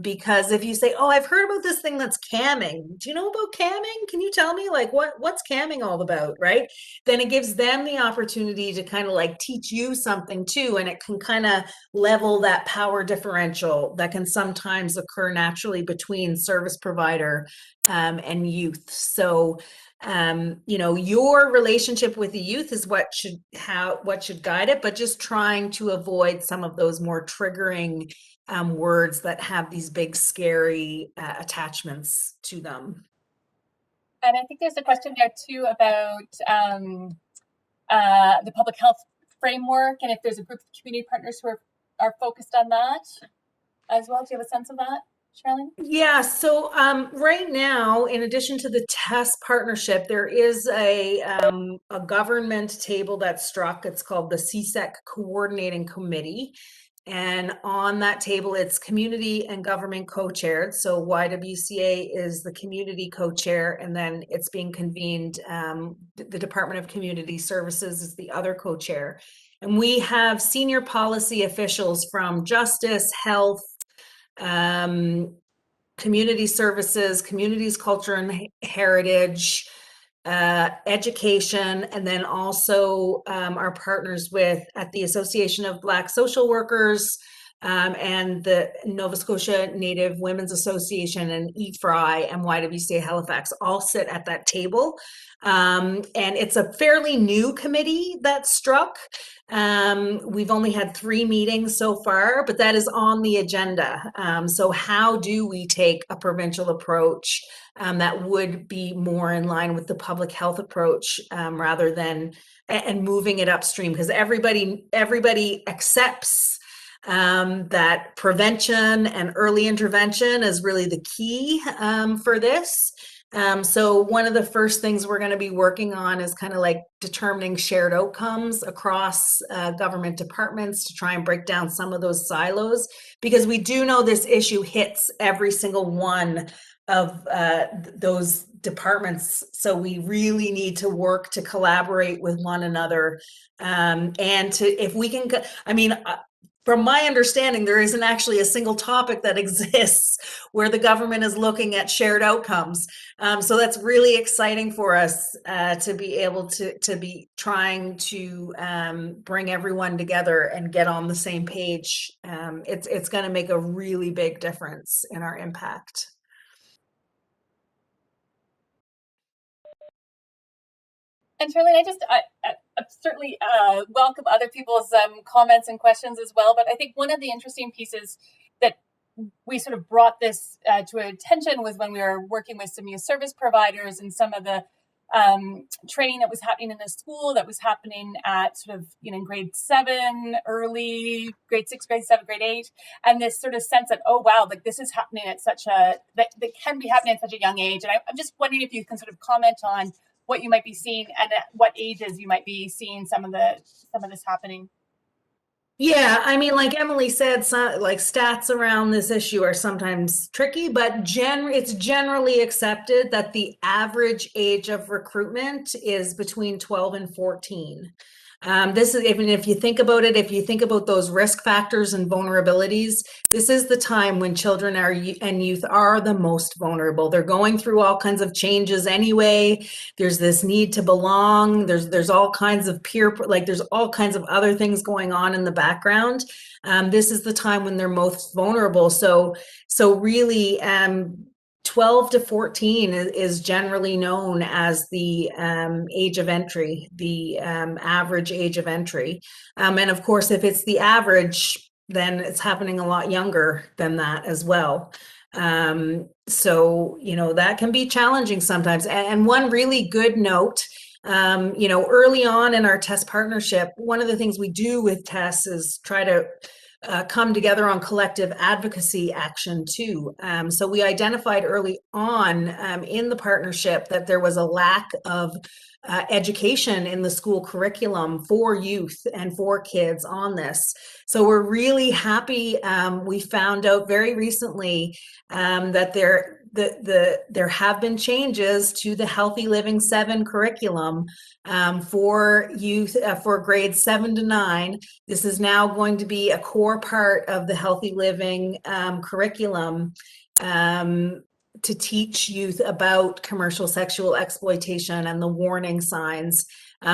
Because if you say, oh, I've heard about this thing that's camming. Do you know about camming? Can you tell me like what's camming all about, right? Then it gives them the opportunity to kind of like teach you something too. And it can kind of level that power differential that can sometimes occur naturally between service provider and youth. So you know, your relationship with the youth is what should guide it, but just trying to avoid some of those more triggering words that have these big scary attachments to them. And I think there's a question there too about the public health framework, and if there's a group of community partners who are focused on that as well. Do you have a sense of that, Charlene? Yeah, so right now, in addition to the TESS partnership, there is a government table that's struck. It's called the CSEC Coordinating Committee. And on that table, it's community and government co-chaired. So YWCA is the community co-chair, and then it's being convened. The Department of Community Services is the other co-chair. And we have senior policy officials from Justice, Health, Community Services, Communities, Culture and Heritage, Education, and then also our partners at the Association of Black Social Workers, and the Nova Scotia Native Women's Association and EFRI and YWCA Halifax all sit at that table. And it's a fairly new committee that struck. We've only had 3 meetings so far, but that is on the agenda. So how do we take a provincial approach that would be more in line with the public health approach rather than and moving it upstream? Because everybody accepts that prevention and early intervention is really the key for this. So one of the first things we're going to be working on is kind of like determining shared outcomes across government departments to try and break down some of those silos, because we do know this issue hits every single one of those departments. So we really need to work to collaborate with one another. And to, if we can, I mean, from my understanding, there isn't actually a single topic that exists where the government is looking at shared outcomes. So that's really exciting for us to be able to be trying to bring everyone together and get on the same page. It's going to make a really big difference in our impact. And Charlene, I certainly welcome other people's comments and questions as well. But I think one of the interesting pieces that we sort of brought this to attention was when we were working with some youth service providers and some of the training that was happening in the school, that was happening at sort of, in grade 7, early grade 6, grade 7, grade 8. And this sort of sense that, oh, wow, like this is happening at that can be happening at such a young age. And I'm just wondering if you can sort of comment on what you might be seeing and at what ages you might be seeing some of this happening. Yeah, I mean, like Emily said, like stats around this issue are sometimes tricky, but it's generally accepted that the average age of recruitment is between 12 and 14. This is, even if you think about it, if you think about those risk factors and vulnerabilities, this is the time when children and youth are the most vulnerable. They're going through all kinds of changes anyway. There's this need to belong. There's all kinds of there's all kinds of other things going on in the background. This is the time when they're most vulnerable. So really, 12 to 14 is generally known as the age of entry, the average age of entry. And of course, if it's the average, then it's happening a lot younger than that as well. So, that can be challenging sometimes. And one really good note, early on in our TESS partnership, one of the things we do with TESS is try to come together on collective advocacy action too. So we identified early on in the partnership that there was a lack of education in the school curriculum for youth and for kids on this. So we're really happy. We found out very recently that there have been changes to the Healthy Living 7 curriculum for youth for grades 7 to 9. This is now going to be a core part of the Healthy Living curriculum to teach youth about commercial sexual exploitation and the warning signs.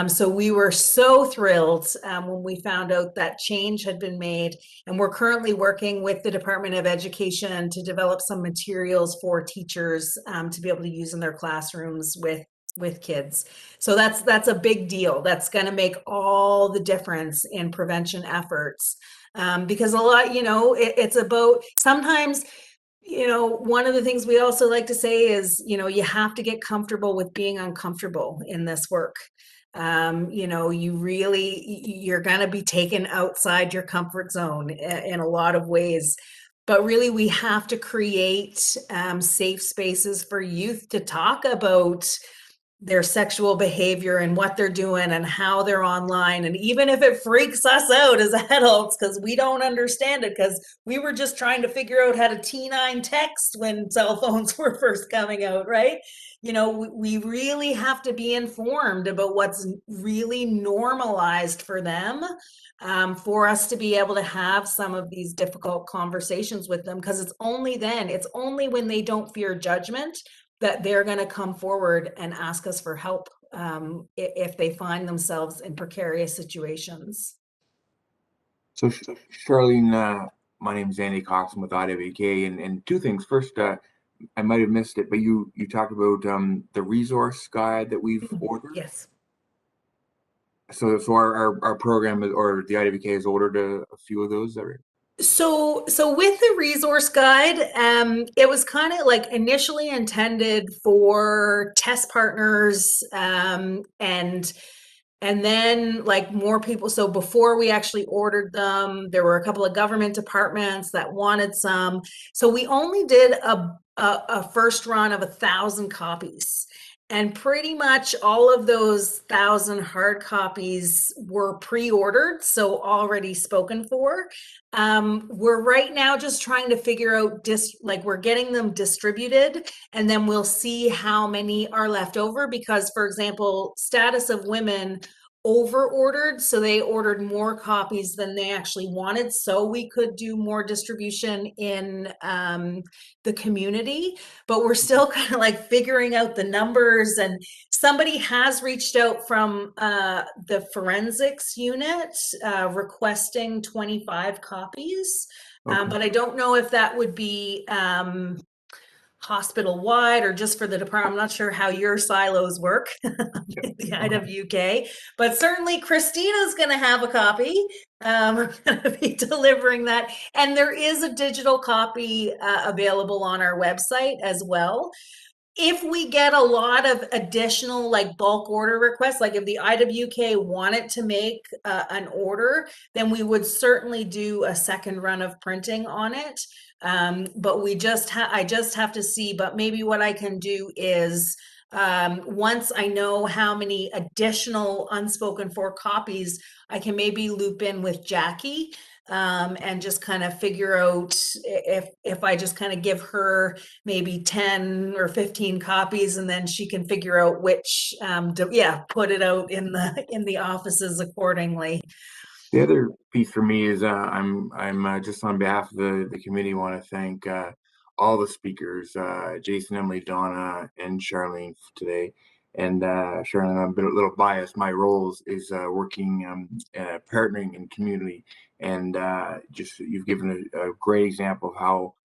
So we were so thrilled when we found out that change had been made, and we're currently working with the Department of Education to develop some materials for teachers to be able to use in their classrooms with kids. So that's a big deal. That's going to make all the difference in prevention efforts, because a lot, it's about sometimes. One of the things we also like to say is, you have to get comfortable with being uncomfortable in this work. You're going to be taken outside your comfort zone in a lot of ways. But really, we have to create safe spaces for youth to talk about their sexual behavior and what they're doing and how they're online. And even if it freaks us out as adults, because we don't understand it, because we were just trying to figure out how to T9 text when cell phones were first coming out, right? We really have to be informed about what's really normalized for them, for us to be able to have some of these difficult conversations with them, because it's only when they don't fear judgment that they're going to come forward and ask us for help if they find themselves in precarious situations. So Charlene, My name is Andy Cox. I'm with IWK, and two things. First, I might have missed it, but you talked about the resource guide that we've ordered. Yes. So our program or the IWK has ordered a few of those. Is that right? So with the resource guide, it was kind of like initially intended for test partners, and then like more people. So before we actually ordered them, there were a couple of government departments that wanted some. So we only did a first run of 1,000 copies. And pretty much all of those 1,000 hard copies were pre-ordered, so already spoken for. We're right now just trying to figure out we're getting them distributed, and then we'll see how many are left over, because for example, Status of Women over ordered, so they ordered more copies than they actually wanted, so we could do more distribution in the community. But we're still kind of like figuring out the numbers, and somebody has reached out from the forensics unit requesting 25 copies. Okay. But I don't know if that would be hospital wide or just for the department. I'm not sure how your silos work, the IWK, but certainly Christina's going to have a copy. We're going to be delivering that. And there is a digital copy available on our website as well. If we get a lot of additional like bulk order requests, like if the IWK wanted to make an order, then we would certainly do a second run of printing on it. But I just have to see, but maybe what I can do is once I know how many additional unspoken for copies, I can maybe loop in with Jackie and just kind of figure out if I just kind of give her maybe 10 or 15 copies, and then she can figure out which put it out in the offices accordingly. The other piece for me is I'm just on behalf of the committee want to thank all the speakers, Jason, Emily, Donna, and Charlene today. And Charlene, I'm a little biased. My role is working, partnering in community, and just you've given a great example of how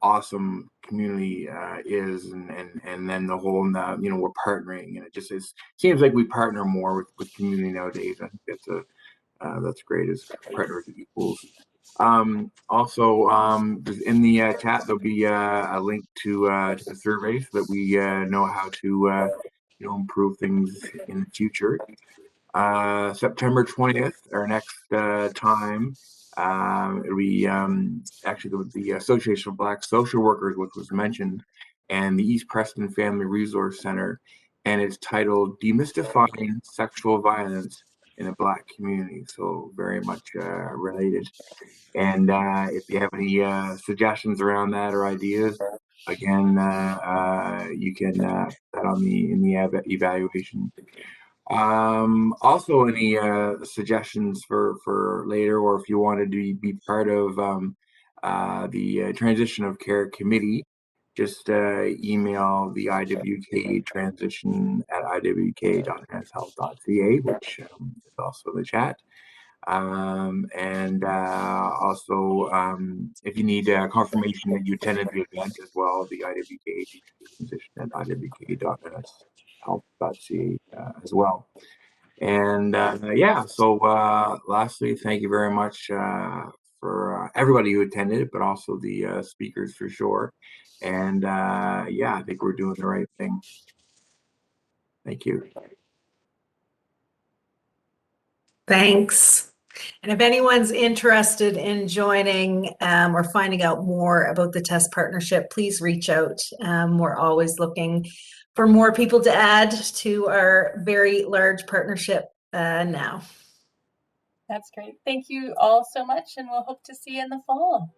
awesome community is, and then the whole we're partnering, and it seems like we partner more with community nowadays. I think that's great as partners and equals. Also, in the chat there'll be a link to the survey so that we know how to improve things in the future. September 20th, our next time, it'll be actually the Association of Black Social Workers, which was mentioned, and the East Preston Family Resource Center, and it's titled Demystifying Sexual Violence in a Black Community, so very much related. And if you have any suggestions around that or ideas, again, you can put that on in the evaluation. Also, any suggestions for later, or if you wanted to be part of the Transition of Care Committee, just email the IWK transition@iwk.men'shealth.ca, which is also in the chat. And also, if you need confirmation that you attended the event as well, the IWK transition@iwk.men'shealth.ca as well. And so lastly, thank you very much for everybody who attended, but also the speakers for sure. And I think we're doing the right thing. Thank you. Thanks. And if anyone's interested in joining or finding out more about the TEST partnership, please reach out. We're always looking for more people to add to our very large partnership now. That's great. Thank you all so much, and we'll hope to see you in the fall.